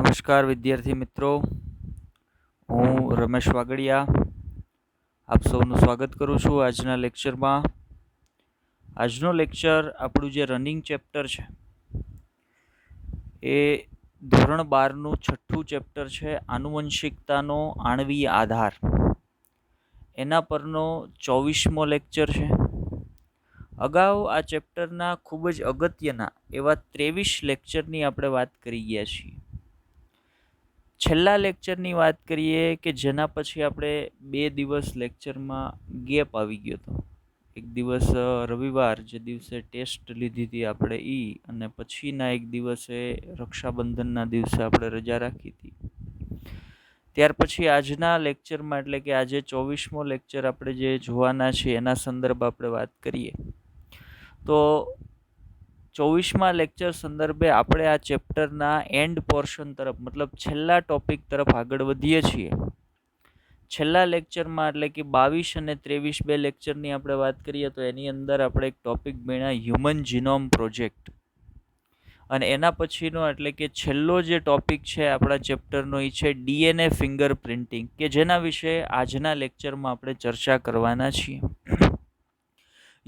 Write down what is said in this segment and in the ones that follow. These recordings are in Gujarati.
નમસ્કાર વિદ્યાર્થી મિત્રો, હું રમેશ વાગડિયા આપ સૌનું સ્વાગત કરું છું આજના લેક્ચરમાં. આજનો લેક્ચર આપણું જે રનિંગ ચેપ્ટર છે એ ધોરણ 12નું છઠ્ઠું ચેપ્ટર છે, આનુવંશિકતાનો આણ્વીય આધાર. એના પરનો 24મો લેક્ચર છે. અગાઉ આ ચેપ્ટરના ખૂબ જ અગત્યના એવા 23 લેક્ચરની આપણે વાત કરી ગયા છીએ. છેલ્લા લેક્ચરની વાત કરીએ કે જેના પછી આપણે 2 દિવસ લેક્ચરમાં ગેપ આવી ગયો હતો. એક દિવસ રવિવાર જે દિવસે ટેસ્ટ લીધી હતી આપણે અને પછીના એક દિવસે રક્ષાબંધનના દિવસે આપણે રજા રાખી હતી. ત્યાર પછી આજના લેક્ચરમાં એટલે કે આજે 24મો લેક્ચર આપણે જે જોવાના છે એના સંદર્ભ આપણે વાત કરીએ તો 24મા લેક્ચર સંદર્ભે આપણે આ ચેપ્ટરના એન્ડ પોર્શન તરફ મતલબ છેલ્લા ટોપિક તરફ આગળ વધીએ છીએ. છેલ્લા લેક્ચરમાં એટલે કે 22 અને 23 બે લેક્ચરની આપણે વાત કરીએ તો એની અંદર આપણે એક ટોપિક ભણ્યા હ્યુમન જીનોમ પ્રોજેક્ટ, અને એના પછીનો એટલે કે છેલ્લો જે ટોપિક છે આપણા ચેપ્ટરનો એ છે ડીએનએ ફિંગર પ્રિન્ટિંગ, કે જેના વિશે આજના લેક્ચરમાં આપણે ચર્ચા કરવાના છીએ.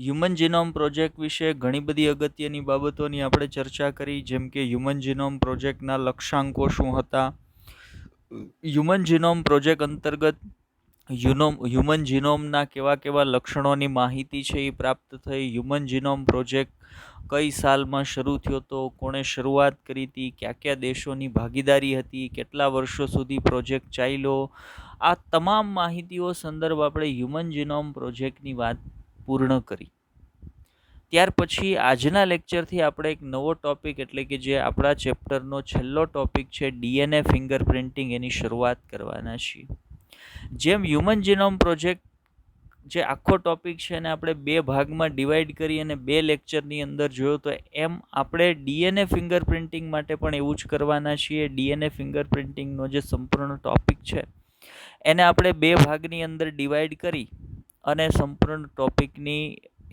હ્યુમન જીનોમ પ્રોજેક્ટ વિશે ઘણી બધી અગત્યની બાબતોની આપણે ચર્ચા કરી, જેમ કે હ્યુમન જીનોમ પ્રોજેક્ટના લક્ષ્યાંકો શું હતા, હ્યુમન જીનોમ પ્રોજેક્ટ અંતર્ગત હ્યુમન જીનોમના કેવા કેવા લક્ષણોની માહિતી છે એ પ્રાપ્ત થઈ, હ્યુમન જીનોમ પ્રોજેક્ટ કઈ સાલમાં શરૂ થયો હતો, કોણે શરૂઆત કરી હતી, કયા કયા દેશોની ભાગીદારી હતી, કેટલા વર્ષો સુધી પ્રોજેક્ટ ચાલ્યો, આ તમામ માહિતીઓ સંદર્ભ આપણે હ્યુમન જીનોમ પ્રોજેક્ટની વાત પૂર્ણ કરી. ત્યાર પછી આજના લેક્ચરથી આપણે એક નવો ટોપિક એટલે કે જે આપણા ચેપ્ટરનો છેલ્લો ટોપિક છે ડીએનએ ફિંગર પ્રિન્ટિંગ, એની શરૂઆત કરવાના છીએ. જેમ હ્યુમન જીનોમ પ્રોજેક્ટ જે આખો ટોપિક છે એને આપણે 2 ભાગમાં ડિવાઈડ કરી અને 2 લેક્ચરની અંદર જોયો, તો એમ આપણે ડીએનએ ફિંગર પ્રિન્ટિંગ માટે પણ એવું જ કરવાના છીએ. ડીએનએ ફિંગર પ્રિન્ટિંગનો જે સંપૂર્ણ ટોપિક છે એને આપણે 2 ભાગની અંદર ડિવાઈડ કરી અને સંપૂર્ણ ટોપિકની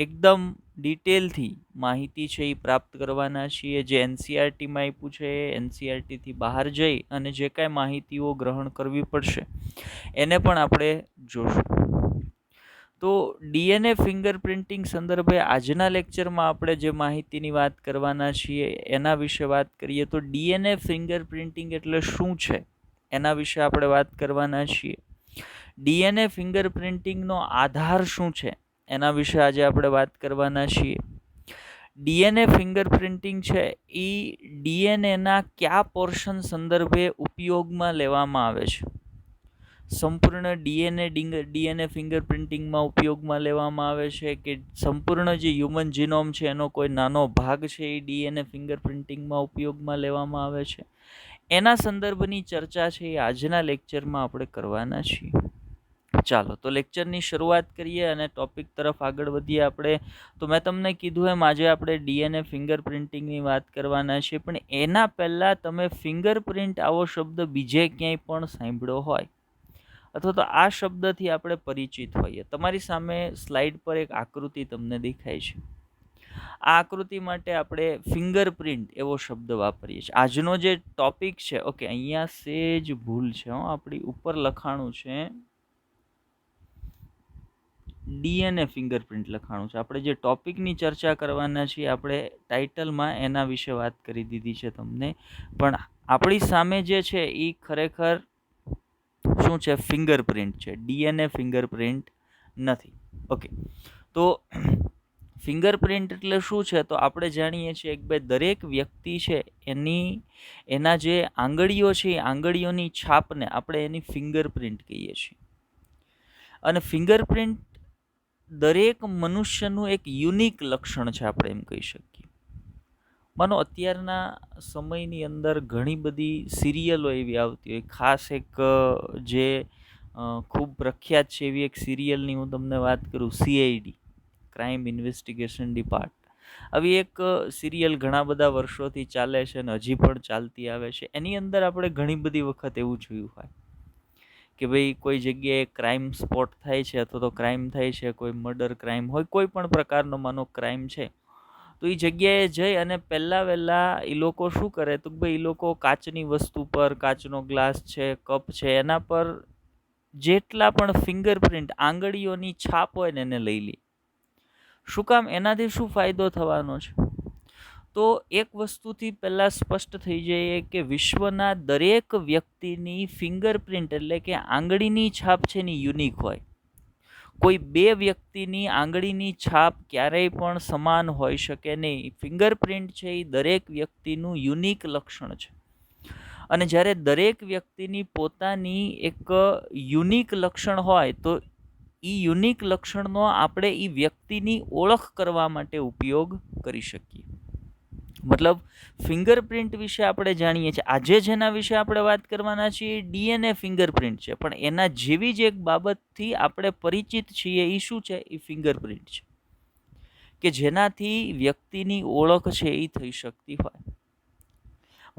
એકદમ ડિટેલથી માહિતી છે એ પ્રાપ્ત કરવાના છીએ. જે એનસીઆરટીમાં આપ્યું છે એનસીઆરટીથી બહાર જઈ અને જે કાંઈ માહિતીઓ ગ્રહણ કરવી પડશે એને પણ આપણે જોશું. તો ડીએનએ ફિંગર પ્રિન્ટિંગ સંદર્ભે આજના લેક્ચરમાં આપણે જે માહિતીની વાત કરવાના છીએ એના વિશે વાત કરીએ તો ડીએનએ ફિંગર પ્રિન્ટિંગ એટલે શું છે એના વિશે આપણે વાત કરવાના છીએ. ડીએનએ ફિંગર પ્રિન્ટિંગનો આધાર શું છે એના વિશે આજે આપણે વાત કરવાના છીએ. ડીએનએ ફિંગર પ્રિન્ટિંગ છે એ ડીએનએના કયા પોર્શન સંદર્ભે ઉપયોગમાં લેવામાં આવે છે? સંપૂર્ણ ડીએનએ ફિંગર પ્રિન્ટિંગમાં ઉપયોગમાં લેવામાં આવે છે કે સંપૂર્ણ જે હ્યુમન જીનોમ છે એનો કોઈ નાનો ભાગ છે એ ડીએનએ ફિંગર પ્રિન્ટિંગમાં ઉપયોગમાં લેવામાં આવે છે? એના સંદર્ભની ચર્ચા છે એ આજના લેક્ચરમાં આપણે કરવાના છીએ. ચાલો તો લેક્ચરની શરૂઆત કરીએ અને ટોપિક તરફ આગળ વધીએ આપણે. તો મેં તમને કીધું એમ આજે આપણે ડીએનએ ફિંગર પ્રિન્ટિંગની વાત કરવાના છીએ, પણ એના પહેલાં તમે ફિંગરપ્રિન્ટ આવો શબ્દ બીજે ક્યાંય પણ સાંભળ્યો હોય અથવા તો આ શબ્દથી આપણે પરિચિત હોઈએ. તમારી સામે સ્લાઇડ પર એક આકૃતિ તમને દેખાય છે. આ આકૃતિ માટે આપણે ફિંગરપ્રિન્ટ એવો શબ્દ વાપરીએ છીએ. આજનો જે ટોપિક છે, ઓકે અહીંયા સેજ ભૂલ છે, આપણી ઉપર લખાણું છે ડીએનએ ફિંગરપ્રિન્ટ લખાણું છે. આપણે જે ટોપિકની ચર્ચા કરવાના છીએ આપણે ટાઇટલમાં એના વિશે વાત કરી દીધી છે તમને, પણ આપણી સામે જે છે એ ખરેખર શું છે? ફિંગરપ્રિન્ટ છે, ડીએનએ ફિંગરપ્રિન્ટ નથી. ઓકે, તો ફિંગરપ્રિન્ટ એટલે શું છે? તો આપણે જાણીએ છીએ કે ભાઈ દરેક વ્યક્તિ છે એના જે આંગળીઓ છે એ આંગળીઓની છાપને આપણે એની ફિંગરપ્રિન્ટ કહીએ છીએ. અને ફિંગરપ્રિન્ટ દરેક મનુષ્યનું એક યુનિક લક્ષણ છે, આપણે એમ કહી શકીએ. માનો અત્યારના સમયની અંદર ઘણી બધી સિરિયલો એવી આવતી હોય, ખાસ એક જે ખૂબ પ્રખ્યાત છે એવી એક સિરિયલની હું તમને વાત કરું, સીઆઈડી, ક્રાઇમ ઇન્વેસ્ટિગેશન ડિપાર્ટ. આવી એક સિરિયલ ઘણા બધા વર્ષોથી ચાલે છે અને હજી પણ ચાલતી આવે છે. એની અંદર આપણે ઘણી બધી વખત એવું જોયું હોય કે ભાઈ કોઈ જગ્યાએ ક્રાઇમ સ્પોટ થાય છે અથવા તો ક્રાઇમ થાય છે, કોઈ મર્ડર ક્રાઇમ હોય, કોઈ પણ પ્રકારનો માનો ક્રાઇમ છે, તો એ જગ્યાએ જઈ અને પહેલાં વહેલાં એ લોકો શું કરે તો ભાઈ એ લોકો કાચની વસ્તુ પર, કાચનો ગ્લાસ છે, કપ છે, એના પર જેટલા પણ ફિંગરપ્રિન્ટ આંગળીઓની છાપ હોય ને એને લઈ લે. શું કામ? એનાથી શું ફાયદો થવાનો છે? તો એક વસ્તુથી પહેલાં સ્પષ્ટ થઈ જાય કે વિશ્વના દરેક વ્યક્તિની ફિંગરપ્રિન્ટ એટલે કે આંગળીની છાપ છે ને યુનિક હોય. કોઈ બે વ્યક્તિની આંગળીની છાપ ક્યારેય પણ સમાન હોઈ શકે નહીં. ફિંગરપ્રિન્ટ છે એ દરેક વ્યક્તિનું યુનિક લક્ષણ છે. અને જ્યારે દરેક વ્યક્તિની પોતાની એક યુનિક લક્ષણ હોય તો એ યુનિક લક્ષણનો આપણે એ વ્યક્તિની ઓળખ કરવા માટે ઉપયોગ કરી શકીએ. મતલબ ફિંગરપ્રિન્ટ વિશે આપણે જાણીએ છીએ. આજે જેના વિશે આપણે વાત કરવાના છીએ ડીએનએ ફિંગરપ્રિન્ટ છે, પણ એના જેવી જ એક બાબતથી આપણે પરિચિત છીએ. એ શું છે? એ ફિંગરપ્રિન્ટ છે કે જેનાથી વ્યક્તિની ઓળખ છે એ થઈ શકતી હોય.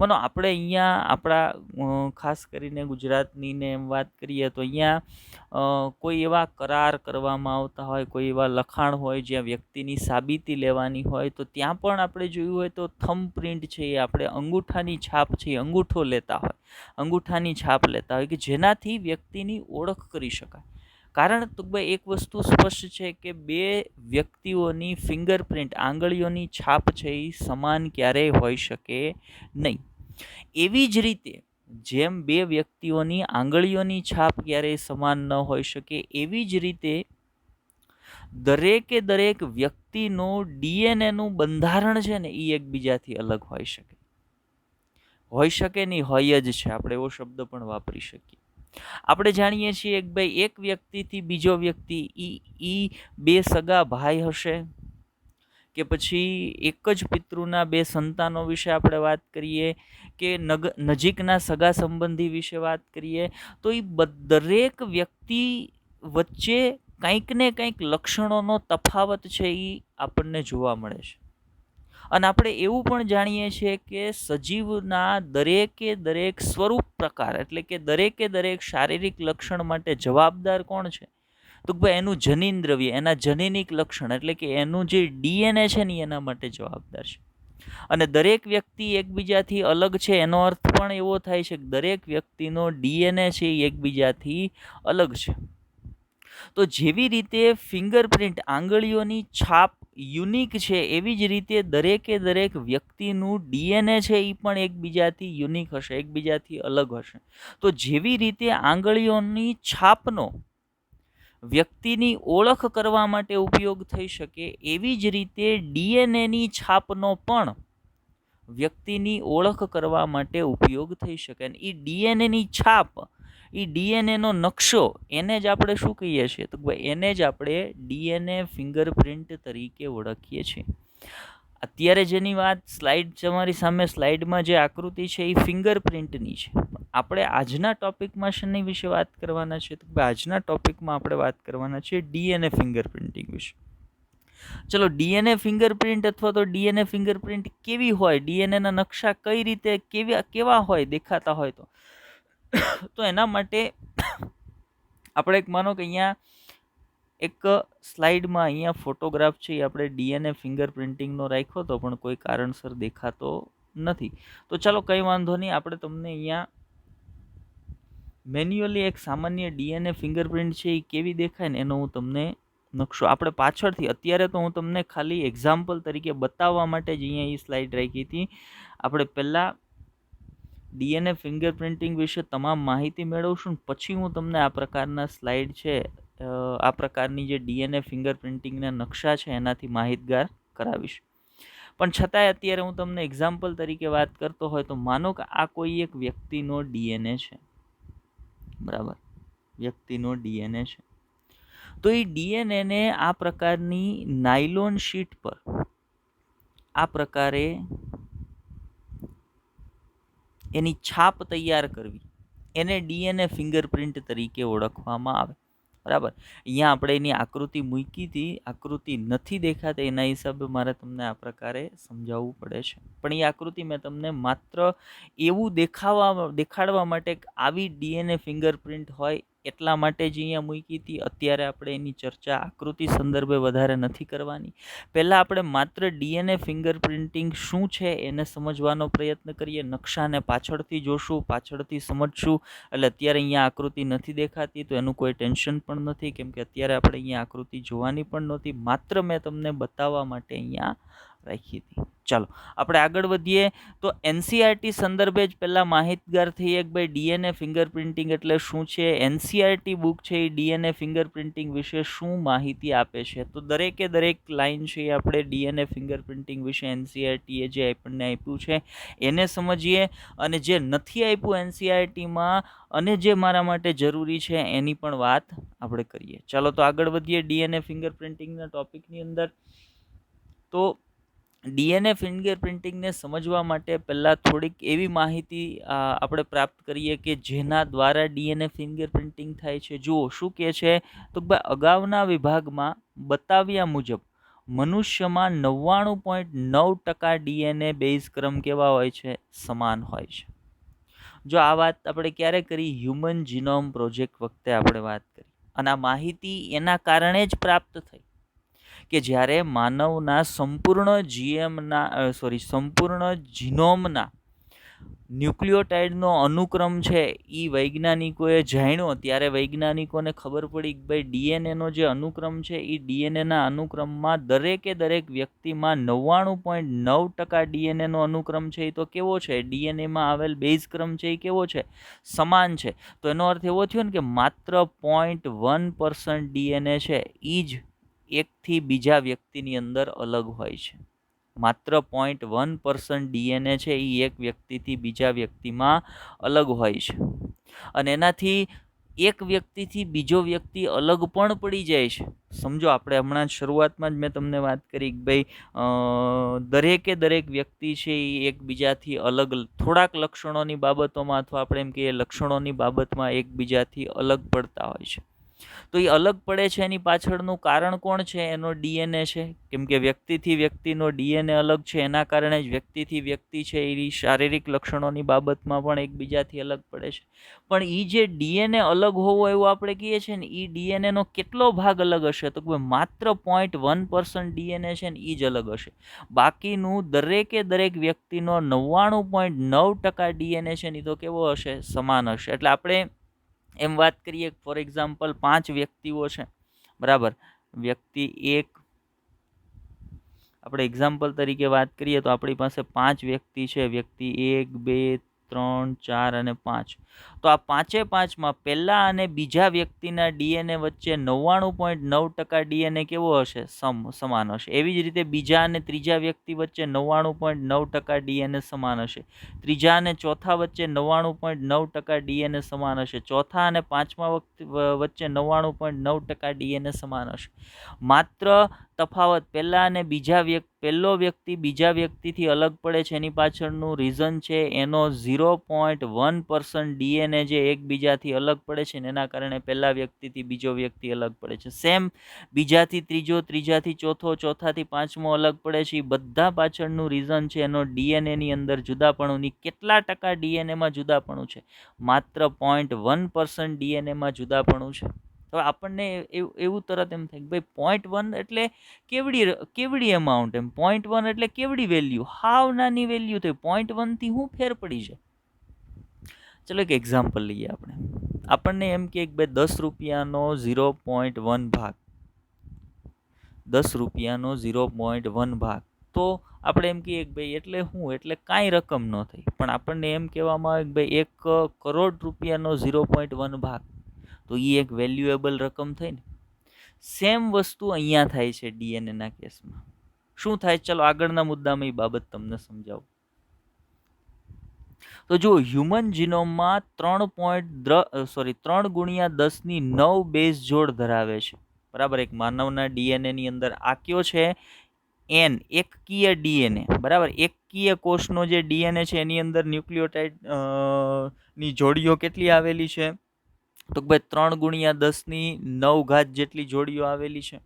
માનો આપણે અહીંયા આપણા ખાસ કરીને ગુજરાતની ને એમ વાત કરીએ તો અહીંયા કોઈ એવા કરાર કરવામાં આવતા હોય, કોઈ એવા લખાણ હોય જ્યાં વ્યક્તિની સાબિતી લેવાની હોય, તો ત્યાં પણ આપણે જોયું હોય તો થંબ પ્રિન્ટ છે એ આપણે અંગૂઠાની છાપ છે એ અંગૂઠો લેતા હોય, અંગૂઠાની છાપ લેતા હોય કે જેનાથી વ્યક્તિની ઓળખ કરી શકાય. કારણ તો ભાઈ એક વસ્તુ સ્પષ્ટ છે કે બે વ્યક્તિઓની ફિંગરપ્રિન્ટ આંગળીઓની છાપ છે એ સમાન ક્યારેય હોઈ શકે નહીં. એવી જ રીતે જેમ બે વ્યક્તિઓની આંગળીઓની છાપ ક્યારેય સમાન ન હોઈ શકે, એવી જ રીતે દરેકે દરેક વ્યક્તિનું ડીએનએનું બંધારણ છે ને એ એકબીજાથી અલગ હોઈ શકે. હોઈ શકે નહીં, હોય જ છે. આપણે એવો શબ્દ પણ વાપરી શકીએ. આપણે જાણીએ છીએ કે ભાઈ એક વ્યક્તિથી બીજો વ્યક્તિ ઈ બે સગા ભાઈ હશે કે પછી એક જ પિતૃના બે સંતાનો વિશે આપણે વાત કરીએ કે નજીકના સગા સંબંધી વિશે વાત કરીએ, તો એ દરેક વ્યક્તિ વચ્ચે કંઈક ને કંઈક લક્ષણોનો તફાવત છે એ આપણને જોવા મળે છે. અને આપણે એવું પણ જાણીએ છીએ કે સજીવના દરેકે દરેક સ્વરૂપ પ્રકાર એટલે કે દરેકે દરેક શારીરિક લક્ષણ માટે જવાબદાર કોણ છે? તો ભાઈ એનું જનીન દ્રવ્ય, એના જનીનિક લક્ષણ એટલે કે એનું જે ડીએનએ છે ને એના માટે જવાબદાર છે. અને દરેક વ્યક્તિ એકબીજાથી અલગ છે એનો અર્થ પણ એવો થાય છે કે દરેક વ્યક્તિનો ડીએનએ છે એ એકબીજાથી અલગ છે. તો જેવી રીતે ફિંગરપ્રિન્ટ આંગળીઓની છાપ યુનિક છે, એવી જ રીતે દરેકે દરેક વ્યક્તિનું ડીએનએ છે એ પણ એકબીજાથી યુનિક હશે, એકબીજાથી અલગ હશે. તો જેવી રીતે આંગળીઓની છાપનો વ્યક્તિની ઓળખ કરવા માટે ઉપયોગ થઈ શકે, એવી જ રીતે ડીએનએની છાપનો પણ વ્યક્તિની ઓળખ કરવા માટે ઉપયોગ થઈ શકે. અને એ ડીએનએની છાપ, એ ડીએનએનો નકશો, એને જ આપણે શું કહીએ છીએ? તો ભાઈ એને જ આપણે ડીએનએ ફિંગરપ્રિન્ટ તરીકે ઓળખીએ છીએ. અત્યારે જેની વાત સ્લાઇડ તમારી સામે સ્લાઇડમાં જે આકૃતિ છે એ ફિંગરપ્રિન્ટની છે. આપણે આજના ટોપિકમાં શેની વિશે વાત કરવાના છે? તો આજના ટોપિકમાં આપણે વાત કરવાના છે ડીએનએ ફિંગરપ્રિન્ટિંગ વિશે. ચલો, ડીએનએ ફિંગરપ્રિન્ટ અથવા તો ડીએનએ ફિંગરપ્રિન્ટ કેવી હોય, ડીએનએના નકશા કઈ રીતે કેવા હોય, દેખાતા હોય તો એના માટે આપણે એક માનો કે અહીંયા એક સ્લાઇડમાં અહીંયા ફોટોગ્રાફ છે એ આપણે ડીએનએ ફિંગરપ્રિન્ટિંગનો રાખ્યો હતો પણ કોઈ કારણસર દેખાતો નથી. તો ચાલો કંઈ વાંધો નહીં, આપણે તમને અહીંયા મેન્યુઅલી એક સામાન્ય ડીએનએ ફિંગરપ્રિન્ટ છે એ કેવી દેખાય ને એનો હું તમને નકશો આપણે પાછળથી, અત્યારે તો હું તમને ખાલી એક્ઝામ્પલ તરીકે બતાવવા માટે જ અહીંયા એ સ્લાઇડ રાખી હતી. આપણે પહેલાં ડીએનએ ફિંગરપ્રિન્ટિંગ વિશે તમામ માહિતી મેળવશું, પછી હું તમને આ પ્રકારના સ્લાઇડ છે, આ પ્રકારની જે ડીએનએ ફિંગરપ્રિન્ટિંગના નકશા છે એનાથી માહિતગાર કરાવીશ. પણ છતાંય અત્યારે હું તમને એક્ઝામ્પલ તરીકે વાત કરતો હોય તો માનો કે આ કોઈ એક વ્યક્તિનો ડીએનએ છે, બરાબર, વ્યક્તિનો ડીએનએ છે. તો એ ડીએનએને આ પ્રકારની નાયલોન શીટ પર આ પ્રકારે એની છાપ તૈયાર કરવી, એને ડીએનએ ફિંગરપ્રિન્ટ તરીકે ઓળખવામાં આવે. બરાબર, અહીંયા આપણે એની આકૃતિ મૂકી હતી, આકૃતિ નથી દેખાતી એના હિસાબે મારે તમને આ પ્રકારે સમજાવવું પડે છે. પણ એ આકૃતિ મેં તમને માત્ર એવું દેખાડવા માટે કે આવી ડીએનએ ફિંગરપ્રિન્ટ હોય એટલા માટે જ અહીંયા મૂકી હતી. અત્યારે આપણે એની ચર્ચા આકૃતિ સંદર્ભે વધારે નથી કરવાની. પહેલાં આપણે માત્ર ડીએનએ ફિંગરપ્રિન્ટિંગ શું છે એને સમજવાનો પ્રયત્ન કરીએ. નકશાને પાછળથી જોશું, પાછળથી સમજશું. એટલે અત્યારે અહીંયા આકૃતિ નથી દેખાતી તો એનું કોઈ ટેન્શન પણ નથી, કેમ કે અત્યારે આપણે અહીંયા આકૃતિ જોવાની પણ નહોતી. માત્ર મેં તમને બતાવવા માટે અહીંયા રાખી હતી. ચાલો આપણે આગળ વધીએ. તો એનસીઆરટી સંદર્ભે જ પહેલાં માહિતગાર થઈએ કે ભાઈ ડીએનએ ફિંગરપ્રિન્ટિંગ એટલે શું છે. એનસીઆરટી બુક છે એ ડીએનએ ફિંગરપ્રિન્ટિંગ વિશે શું માહિતી આપે છે. તો દરેકે દરેક લાઈન છે એ આપણે ડીએનએ ફિંગરપ્રિન્ટિંગ વિશે એનસીઆરટીએ જે આપણને આપ્યું છે એને સમજીએ, અને જે નથી આપ્યું એનસીઆરટીમાં અને જે મારા માટે જરૂરી છે એની પણ વાત આપણે કરીએ. ચાલો તો આગળ વધીએ ડીએનએ ફિંગરપ્રિન્ટિંગના ટોપિકની અંદર. તો ડીએનએ ફિંગરપ્રિન્ટિંગને સમજવા માટે પહેલાં થોડીક એવી માહિતી આપણે પ્રાપ્ત કરીએ કે જેના દ્વારા ડીએનએ ફિંગરપ્રિન્ટિંગ થાય છે. જુઓ શું કહે છે, તો ભાઈ અગાઉના વિભાગમાં બતાવ્યા મુજબ મનુષ્યમાં 99.9% ડીએનએ બેઝ ક્રમ કેવા હોય છે, સમાન હોય છે. જો આ વાત આપણે ક્યારે કરી, હ્યુમન જીનોમ પ્રોજેક્ટ વખતે આપણે વાત કરી, અને આ માહિતી એના કારણે જ પ્રાપ્ત થઈ કે જ્યારે માનવના સંપૂર્ણ જીનોમના ન્યુક્લિયોટાઇડનો અનુક્રમ છે એ વૈજ્ઞાનિકોએ જાણ્યો, ત્યારે વૈજ્ઞાનિકોને ખબર પડી કે ભાઈ ડીએનએનો જે અનુક્રમ છે એ ડીએનએના અનુક્રમમાં દરેકે દરેક વ્યક્તિમાં 99.9% ડીએનએનો અનુક્રમ છે એ તો કેવો છે, ડીએનએમાં આવેલ બેઝ ક્રમ છે એ કેવો છે, સમાન છે. તો એનો અર્થ એવો થયો ને કે માત્ર 0.1% ડીએનએ છે એ જ એકથી બીજા વ્યક્તિની અંદર અલગ હોય છે. માત્ર 0.1% ડીએનએ છે એ એક વ્યક્તિથી બીજા વ્યક્તિમાં અલગ હોય છે, અને એનાથી એક વ્યક્તિથી બીજો વ્યક્તિ અલગ પણ પડી જાય છે. સમજો, આપણે હમણાં શરૂઆતમાં જ મેં તમને વાત કરી કે ભાઈ દરેકે દરેક વ્યક્તિ છે એ એકબીજાથી અલગ થોડાક લક્ષણોની બાબતોમાં, અથવા આપણે એમ કહીએ લક્ષણોની બાબતમાં એકબીજાથી અલગ પડતા હોય છે. તો એ અલગ પડે છે એની પાછળનું કારણ કોણ છે, એનો ડીએનએ છે. કેમ કે વ્યક્તિથી વ્યક્તિનો ડીએનએ અલગ છે, એના કારણે જ વ્યક્તિથી વ્યક્તિ છે એ શારીરિક લક્ષણોની બાબતમાં પણ એકબીજાથી અલગ પડે છે. પણ એ જે ડીએનએ અલગ હોવો એવું આપણે કહીએ છીએ ને, એ ડીએનએનો કેટલો ભાગ અલગ હશે, તો માત્ર 0.1% ડીએનએ છે ને એ જ અલગ હશે. બાકીનું દરેકે દરેક વ્યક્તિનો 99.9% ડીએનએ છે ને એ તો કેવો હશે, સમાન હશે. એટલે આપણે એમ વાત કરીએ, ફોર એક્ઝામ્પલ 5 વ્યક્તિઓ છે, બરાબર. વ્યક્તિ 1, આપણે એક્ઝામ્પલ તરીકે વાત કરીએ તો આપણી પાસે 5 વ્યક્તિ છે. વ્યક્તિ 1, 2, 3, 4 અને 5. તો આ 5માં પહેલા અને બીજા વ્યક્તિના ડીએનએ વચ્ચે 99.9% ડીએનએ કેવો હશે, સમાન હશે. એવી જ રીતે બીજા અને ત્રીજા વ્યક્તિ વચ્ચે 99.9% ડીએનએ સમાન હશે. ત્રીજા અને ચોથા વચ્ચે 99.9% ડીએનએ સમાન હશે. ચોથા અને પાંચમા વચ્ચે 99.9% ડીએનએ સમાન હશે. માત્ર તફાવત પહેલા અને પહેલો વ્યક્તિ બીજા વ્યક્તિથી અલગ પડે છે એની પાછળનું રીઝન છે એનો 0.1% ડીએનએ જે એકબીજાથી અલગ પડે છે, એના કારણે પહેલા વ્યક્તિથી બીજો વ્યક્તિ અલગ પડે છે. સેમ બીજાથી ત્રીજો, ત્રીજાથી ચોથો, ચોથાથી પાંચમો અલગ પડે છે. એ બધા પાછળનું રીઝન છે એનો ડીએનએની અંદર જુદાપણુંની. કેટલા ટકા ડીએનએમાં જુદાપણું છે? માત્ર 0.1% ડીએનએમાં જુદાપણું છે. હવે આપણને એવું તરત એમ થાય કે ભાઈ 0.1 એટલે કેવડી અમાઉન્ટ, એમ 0.1 એટલે કેવડી વેલ્યુ, હાવ નાની વેલ્યુ થઈ. 0.1 થી શું ફેર પડી જાય? ચલો એક એક્ઝામ્પલ લઈએ. આપણને એમ કે ભાઈ 10 રૂપિયાનો 0.1 ભાગ, 10 રૂપિયાનો 0.1 ભાગ, તો આપણે એમ કહીએ કે ભાઈ એટલે શું, એટલે કાંઈ રકમ ન થઈ. પણ આપણને એમ કહેવામાં આવે કે ભાઈ 1 કરોડ રૂપિયાનો 0.1 ભાગ, તો એ એક વેલ્યુએબલ રકમ થઈ ને. સેમ વસ્તુ અહીંયા થાય છે ડીએનએના કેસમાં. શું થાય? ચલો આગળના મુદ્દામાં એ બાબત તમને સમજાવું. તો જો હ્યુમન જીનોમમાં 3 × 10⁹ બેઝ જોડ ધરાવે છે, બરાબર. એક માનવના ડીએનએ ની અંદર આ કયો છે? N, એકકીય ડીએનએ, બરાબર. એકકીય કોષનો જે ડીએનએ છે એની અંદર ન્યુક્લિયોટાઇડ ની જોડીઓ કેટલી આવેલી છે? તો ભાઈ 3 × 10⁹ જેટલી જોડીઓ આવેલી છે.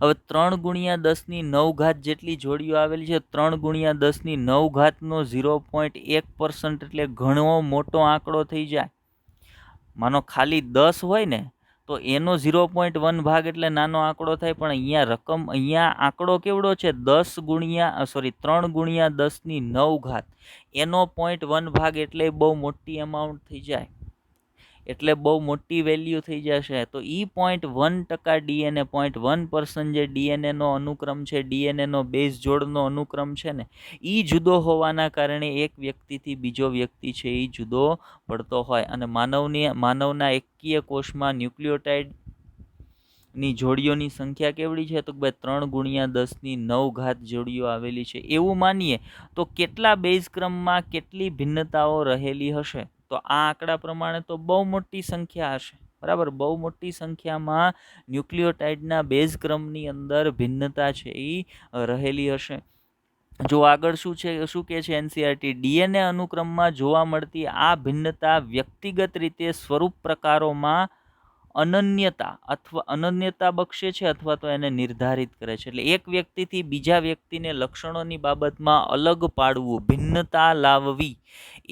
હવે 3 × 10⁹ જેટલી જોડીઓ આવેલી છે. 3 × 10⁹નો 0.1% એટલે ઘણો મોટો આંકડો થઈ જાય. માનો ખાલી 10 હોય ને તો એનો 0.1 ભાગ એટલે નાનો આંકડો થાય, પણ અહીંયા આંકડો કેવડો છે 3 ગુણ્યા 10⁹ એનો 0.1 ભાગ એટલે બહુ મોટી અમાઉન્ટ થઈ જાય, એટલે બહુ મોટી વેલ્યુ થઈ જશે. તો ઈ 0.1% ડીએનએ 0.1% જે ડીએનએ નો અનુક્રમ છે, ડીએનએ નો બેઝ જોડનો અનુક્રમ છે ને, ઈ જુદો હોવાના કારણે એક વ્યક્તિથી બીજો વ્યક્તિ છે ઈ જુદો પડતો હોય. અને માનવના એકકીય કોષમાં ન્યુક્લિયોટાઇડ ની જોડીઓની સંખ્યા કેવડી છે? તો કે ભાઈ 3 ગુણ્યા 10⁹ જોડીઓ આવેલી છે. એવું માનીએ તો કેટલા બેઝ ક્રમમાં કેટલી ભિન્નતાઓ રહેલી હશે? તો આ આંકડા પ્રમાણે તો બહુ મોટી સંખ્યા હશે, બરાબર. બહુ મોટી સંખ્યામાં ન્યુક્લિયોટાઇડના બેઝ ક્રમની અંદર ભિન્નતા છે એ રહેલી હશે. જો આગળ શું કહે છે એનસીઈઆરટી, ડીએનએ અનુક્રમમાં જોવા મળતી આ ભિન્નતા વ્યક્તિગત રીતે સ્વરૂપ પ્રકારોમાં અનન્યતા બક્ષે છે અથવા તો એને નિર્ધારિત કરે છે. એટલે એક વ્યક્તિથી બીજા વ્યક્તિને લક્ષણોની બાબતમાં અલગ પાડવું, ભિન્નતા લાવવી,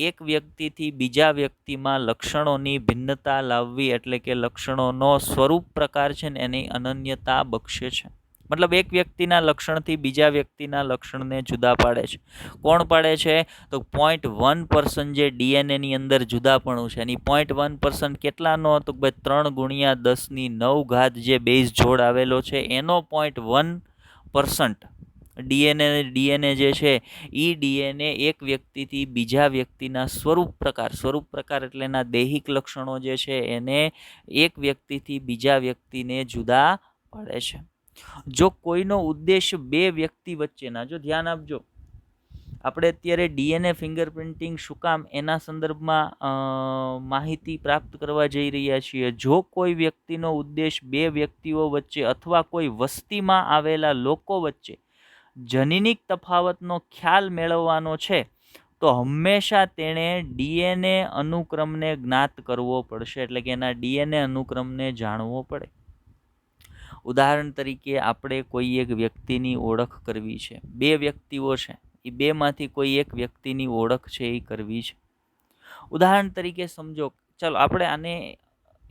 એક વ્યક્તિથી બીજા વ્યક્તિમાં લક્ષણોની ભિન્નતા લાવવી એટલે કે લક્ષણોનો સ્વરૂપ પ્રકાર છે ને એની અનન્યતા બક્ષે છે. મતલબ એક વ્યક્તિના લક્ષણથી બીજા વ્યક્તિના લક્ષણને જુદા પાડે છે. કોણ પાડે છે? તો 0.1% જે ડીએનએ ની અંદર જુદાપણું છે એની 0.1% કેટલાનો? તો ભાઈ 3 ગુણ્યા 10⁹ જે બેઝ જોડ આવેલો છે એનો 0.1% ડીએનએ જે છે એ ડીએનએ એક વ્યક્તિથી બીજા વ્યક્તિના સ્વરૂપ પ્રકાર એટલે એના દૈહિક લક્ષણો જે છે એને એક વ્યક્તિથી બીજા વ્યક્તિને જુદા પાડે છે. જો કોઈનો ઉદ્દેશ બે વ્યક્તિ વચ્ચેના, જો ધ્યાન આપજો, આપણે અત્યારે ડીએનએ ફિંગરપ્રિન્ટિંગ શું કામ એના સંદર્ભમાં માહિતી પ્રાપ્ત કરવા જઈ રહ્યા છીએ. જો કોઈ વ્યક્તિનો ઉદ્દેશ બે વ્યક્તિઓ વચ્ચે અથવા કોઈ વસ્તીમાં આવેલા લોકો વચ્ચે જનીનિક તફાવતનો ખ્યાલ મેળવવાનો છે તો હંમેશા તેણે ડીએનએ અનુક્રમને જ્ઞાત કરવો પડશે, એટલે કે એના ડીએનએ અનુક્રમને જાણવો પડે. ઉદાહરણ તરીકે આપણે કોઈ એક વ્યક્તિની ઓળખ કરવી છે, બે વ્યક્તિઓ છે, એ બેમાંથી કોઈ એક વ્યક્તિની ઓળખ છે એ કરવી છે. ઉદાહરણ તરીકે સમજો, ચાલો આપણે આને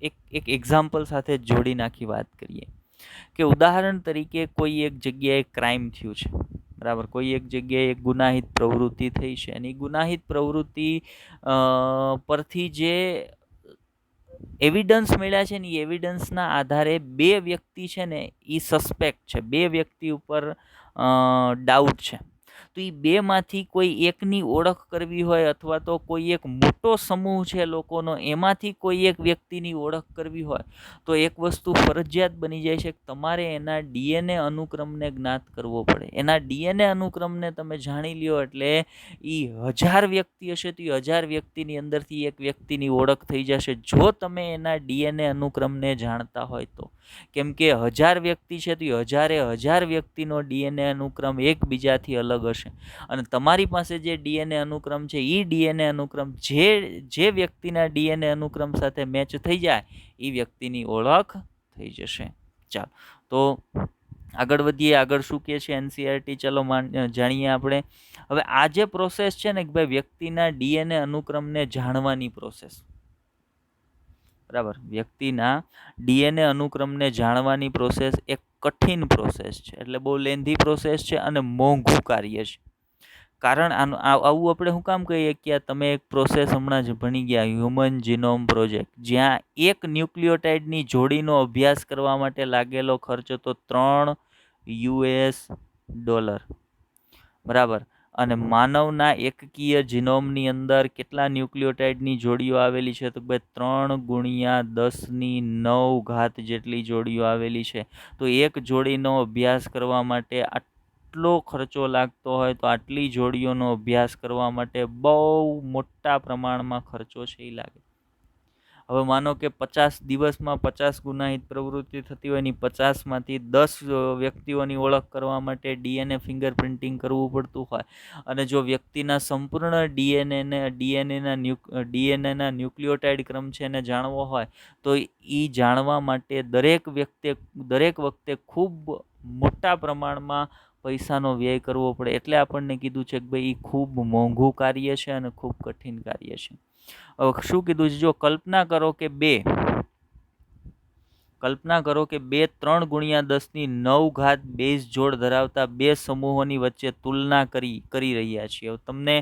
એક એક્ઝામ્પલ સાથે જોડી નાખી વાત કરીએ કે ઉદાહરણ તરીકે કોઈ એક જગ્યાએ ક્રાઇમ થયું છે, બરાબર. કોઈ એક જગ્યાએ એક ગુનાહિત પ્રવૃત્તિ થઈ છે અને ગુનાહિત પ્રવૃત્તિ પરથી જે એવિડન્સ મળ્યા છે ને એ એવિડન્સના આધારે બે વ્યક્તિ છે ને એ સસ્પેક્ટ છે, બે વ્યક્તિ ઉપર ડાઉટ છે. તો એ બેમાંથી કોઈ એકની ઓળખ કરવી હોય અથવા તો કોઈ એક મોટો સમૂહ છે લોકોનો, એમાંથી કોઈ એક વ્યક્તિની ઓળખ કરવી હોય તો એક વસ્તુ ફરજિયાત બની જાય છે કે તમારે એના ડીએનએ અનુક્રમને જ્ઞાત કરવો પડે. એના ડીએનએ અનુક્રમને તમે જાણી લ્યો એટલે એ 1000 વ્યક્તિ હશે તો એ 1000 વ્યક્તિની અંદરથી એક વ્યક્તિની ઓળખ થઈ જશે, જો તમે એના ડીએનએ અનુક્રમને જાણતા હોય તો. કેમ કે 1000 વ્યક્તિ છે તો 1000 વ્યક્તિનો ડીએનએ અનુક્રમ એકબીજાથી અલગ હશે અને તમારી પાસે જે ડીએનએ અનુક્રમ છે એ ડીએનએ અનુક્રમ જે વ્યક્તિના ડીએનએ અનુક્રમ સાથે મેચ થઈ જાય એ વ્યક્તિની ઓળખ થઈ જશે. ચાલો તો આગળ વધીએ. આગળ શું કહે છે એનસીઈઆરટી, ચલો જાણીએ આપણે. હવે આ જે પ્રોસેસ છે ને કે ભાઈ વ્યક્તિના ડીએનએ અનુક્રમને જાણવાની પ્રોસેસ, બરાબર, વ્યક્તિના ડીએનએ અનુક્રમને જાણવાની પ્રોસેસ એક કઠિન પ્રોસેસ છે, એટલે બહુ લેન્ધી પ્રોસેસ છે અને મોંઘું કાર્ય છે. કારણ આવું આપણે શું કામ કહીએ કે તમે એક પ્રોસેસ હમણાં જ ભણી ગયા, હ્યુમન જીનોમ પ્રોજેક્ટ, જ્યાં એક ન્યુક્લિયોટાઇડની જોડીનો અભ્યાસ કરવા માટે લાગેલો ખર્ચ તો $3, બરાબર. અને માનવના એકકીય જીનોમની અંદર કેટલા ન્યુક્લિયોટાઇડની જોડીઓ આવેલી છે? તો ભાઈ 3 ગુણ્યા 10⁹ જેટલી જોડીઓ આવેલી છે. તો એક જોડીનો અભ્યાસ કરવા માટે આટલો ખર્ચો લાગતો હોય તો આટલી જોડીઓનો અભ્યાસ કરવા માટે બહુ મોટા પ્રમાણમાં ખર્ચો છે એ લાગે. હવે માનો કે 50 દિવસમાં 50 ગુનાહિત પ્રવૃત્તિ થતી હોય, ની 50માંથી 10 વ્યક્તિઓની ઓળખ કરવા માટે ડીએનએ ફિંગરપ્રિન્ટિંગ કરવું પડતું હોય અને જો વ્યક્તિના સંપૂર્ણ ડીએનએના ન્યુક્લિયોટાઇડ ક્રમ છે એને જાણવો હોય તો એ જાણવા માટે દરેક વખતે ખૂબ મોટા પ્રમાણમાં પૈસાનો વ્યય કરવો પડે. એટલે આપણને કીધું છે કે ભાઈ એ ખૂબ મોંઘું કાર્ય છે અને ખૂબ કઠિન કાર્ય છે. શું કીધું છે? જો કલ્પના કરો કે કલ્પના કરો કે 3 ગુણ્યા 10 ની 9 ઘાત બેઝ જોડ ધરાવતા બે સમૂહોની વચ્ચે તુલના કરી રહ્યા છીએ. તમને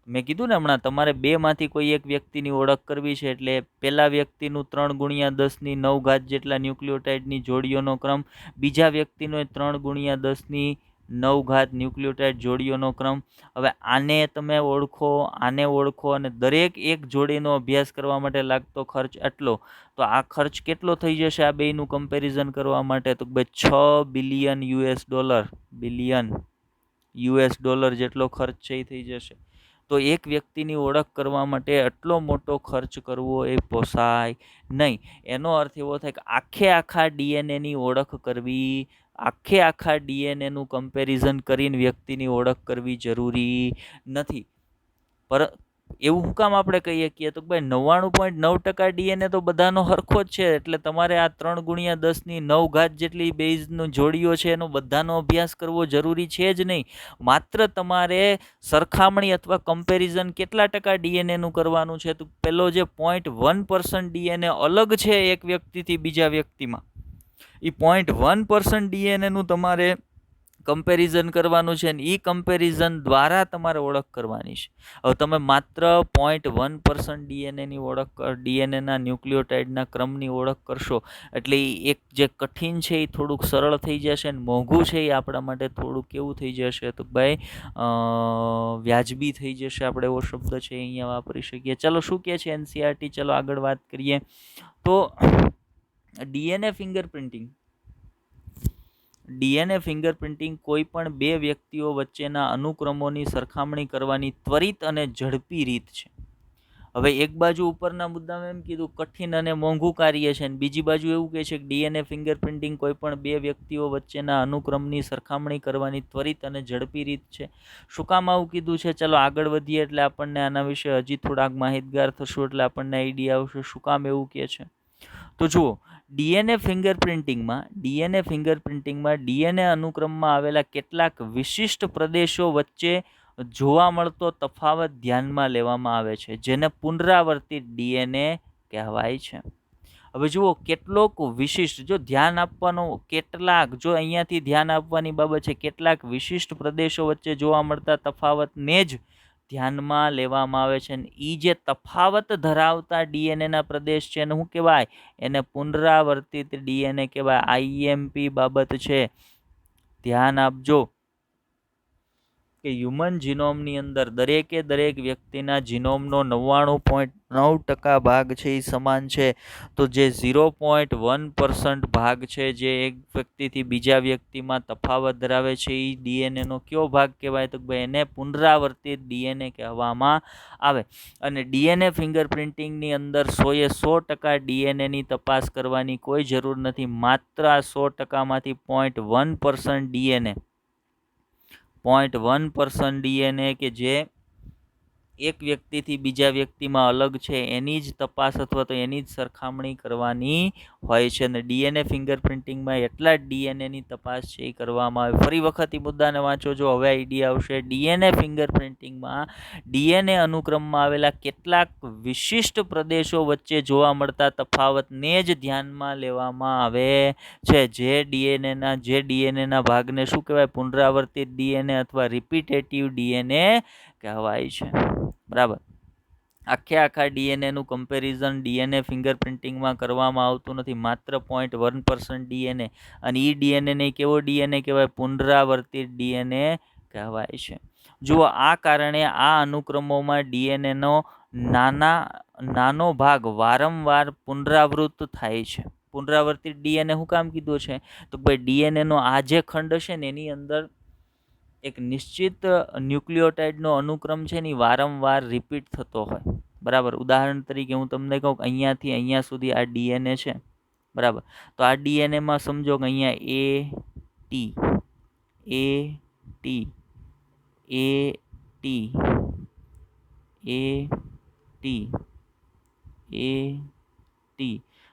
મેં કીધું ને હમણાં, તમારે બેમાંથી કોઈ એક વ્યક્તિની ઓળખ કરવી છે, એટલે પહેલા વ્યક્તિનું 3 ગુણ્યા 10 ની 9 ઘાત જેટલા ન્યુક્લિયોટાઇડની જોડીઓનો ક્રમ, બીજા વ્યક્તિનો 3 ગુણ્યા 10 ની 9 ઘાત ન્યુક્લિયોટાઇડ જોડીઓનો ક્રમ. હવે આને તમે ઓળખો, આને ઓળખો, અને દરેક એક જોડીનો અભ્યાસ કરવા માટે લાગતો ખર્ચ આટલો. તો આ ખર્ચ કેટલો થઈ જશે આ બેયનું કમ્પેરિઝન કરવા માટે? તો ભાઈ 6 બિલિયન યુએસ ડોલર જેટલો ખર્ચ છે એ થઈ જશે. તો એક વ્યક્તિની ઓળખ કરવા માટે આટલો મોટો ખર્ચ કરવો એ પોસાય નહીં. એનો અર્થ એવો થાય કે આખા ડીએનએની ઓળખ કરવી, આખા ડીએનએનું કમ્પેરિઝન કરીને વ્યક્તિની ઓળખ કરવી જરૂરી નથી. પર એવું શું કામ આપણે કહીએ છીએ? તો ભાઈ 99.9% ડીએનએ તો બધાનો સરખો જ છે, એટલે તમારે આ 3 ગુણ્યા 10 ની 9 ઘાત જેટલી બેઝનો જોડીઓ છે એનો બધાનો અભ્યાસ કરવો જરૂરી છે જ નહીં. માત્ર તમારે સરખામણી અથવા કમ્પેરિઝન કેટલા ટકા ડીએનએનું કરવાનું છે? તો પેલો જે 0.1% ડીએનએ અલગ છે એક વ્યક્તિથી બીજા વ્યક્તિમાં, એ 0.1% ડીએનએનું તમારે કમ્પેરિઝન કરવાનું છે, અને એ કમ્પેરિઝન દ્વારા તમારે ઓળખ કરવાની છે. હવે તમે માત્ર 0.1% ડીએનએની ઓળખ, ડીએનએના ન્યુક્લિયોટાઇડના ક્રમની ઓળખ કરશો, એટલે એક જે કઠિન છે એ થોડુંક સરળ થઈ જશે, અને મોંઘું છે એ આપણા માટે થોડુંક કેવું થઈ જશે? તો ભાઈ વ્યાજબી થઈ જશે. આપણે એવો શબ્દ છે અહીંયા વાપરી શકીએ. ચલો, શું કહે છે એનસીઈઆરટી? ચલો આગળ વાત કરીએ. તો ડીએનએ ફિંગરપ્રિન્ટિંગ કોઈ પણ બે વ્યક્તિઓ વચ્ચેના અનુક્રમોની સરખામણી કરવાની ત્વરિત અને ઝડપી રીત છે. હવે એક બાજુ ઉપરના મુદ્દામાં એમ કીધું કઠિન અને મોંઘું કાર્ય છે, અને બીજી બાજુ એવું કહે છે કે ડીએનએ ફિંગરપ્રિન્ટિંગ કોઈ પણ બે વ્યક્તિઓ વચ્ચેના અનુક્રમની સરખામણી કરવાની ત્વરિત અને ઝડપી રીત છે. શું કામ આવું કીધું છે? ચલો આગળ વધીએ એટલે આપણને આના વિશે હજી થોડાક માહિતગાર થશું, એટલે આપણને આઈડિયા આવશે શું કામ એવું કહે છે. તો જુઓ, ડીએનએ ફિંગરપ્રિન્ટિંગમાં ડીએનએ અનુક્રમમાં આવેલા કેટલાક વિશિષ્ટ પ્રદેશો વચ્ચે જોવા મળતો તફાવત ધ્યાનમાં લેવામાં આવે છે, જેને પુનરાવર્તિત ડીએનએ કહેવાય છે. હવે જુઓ, કેટલોક વિશિષ્ટ, જો ધ્યાન આપવાનું, જો અહીંયાથી ધ્યાન આપવાની બાબત છે, કેટલાક વિશિષ્ટ પ્રદેશો વચ્ચે જોવા મળતા તફાવતને જ ધ્યાનમાં લેવામાં આવે છે, અને એ જે તફાવત ધરાવતા ડીએનએના પ્રદેશ છે એને શું કહેવાય? એને પુનરાવર્તિત ડીએનએ કહેવાય. આઈએમપી બાબત છે, ધ્યાન આપજો કે હ્યુમન જીનોમની અંદર દરેકે દરેક વ્યક્તિના જીનોમનો 99.9% ભાગ છે એ સમાન છે. તો જે 0.1% ભાગ છે, જે એક વ્યક્તિથી બીજા વ્યક્તિમાં તફાવત ધરાવે છે, એ ડીએનએનો કયો ભાગ કહેવાય? તો ભાઈ એને પુનરાવર્તિત ડીએનએ કહેવામાં આવે. અને ડીએનએ ફિંગરપ્રિન્ટિંગની અંદર 100% ડીએનએની તપાસ કરવાની કોઈ જરૂર નથી. માત્ર આ 100%માંથી 0.1% ડીએનએ કે જે એક વ્યક્તિથી બીજા વ્યક્તિમાં અલગ છે, એની જ તપાસ અથવા તો એની જ સરખામણી કરવાની હોય છે. અને ડીએનએ ફિંગરપ્રિન્ટિંગમાં એટલા જ ડીએનએની તપાસ છે એ કરવામાં આવે. ફરી વખત એ મુદ્દાને વાંચો, જો હવે આઈડિયા આવશે. ડીએનએ ફિંગરપ્રિન્ટિંગમાં ડીએનએ અનુક્રમમાં આવેલા કેટલાક વિશિષ્ટ પ્રદેશો વચ્ચે જોવા મળતા તફાવતને જ ધ્યાનમાં લેવામાં આવે છે. જે ડીએનએના ભાગને શું કહેવાય? પુનરાવર્તિત ડીએનએ અથવા રિપીટેટિવ ડીએનએ કહેવાય છે. બરાબર. આખા ડીએનએનું કમ્પેરિઝન ડીએનએ ફિંગરપ્રિન્ટિંગમાં કરવામાં આવતું નથી, માત્ર 0.1% ડીએનએ, અને એ ડીએનએ કેવો ડીએનએ કહેવાય? પુનરાવર્તિત ડીએનએ કહેવાય છે. જુઓ, આ કારણે આ અનુક્રમોમાં ડીએનએનો નાનો ભાગ વારંવાર પુનરાવૃત્ત થાય છે. પુનરાવર્તિત ડીએનએ શું કામ કીધું છે? તો ભાઈ ડીએનએનો આ જે ખંડ છે ને એની અંદર એક નિશ્ચિત ન્યુક્લિયોટાઇડનો અનુક્રમ છે ને વારંવાર રિપીટ થતો હોય. બરાબર. ઉદાહરણ તરીકે હું તમને કહું, અહીંયાથી અહીંયા સુધી આ ડીએનએ છે. બરાબર. તો આ ડીએનએમાં સમજો કે અહીંયા એ ટી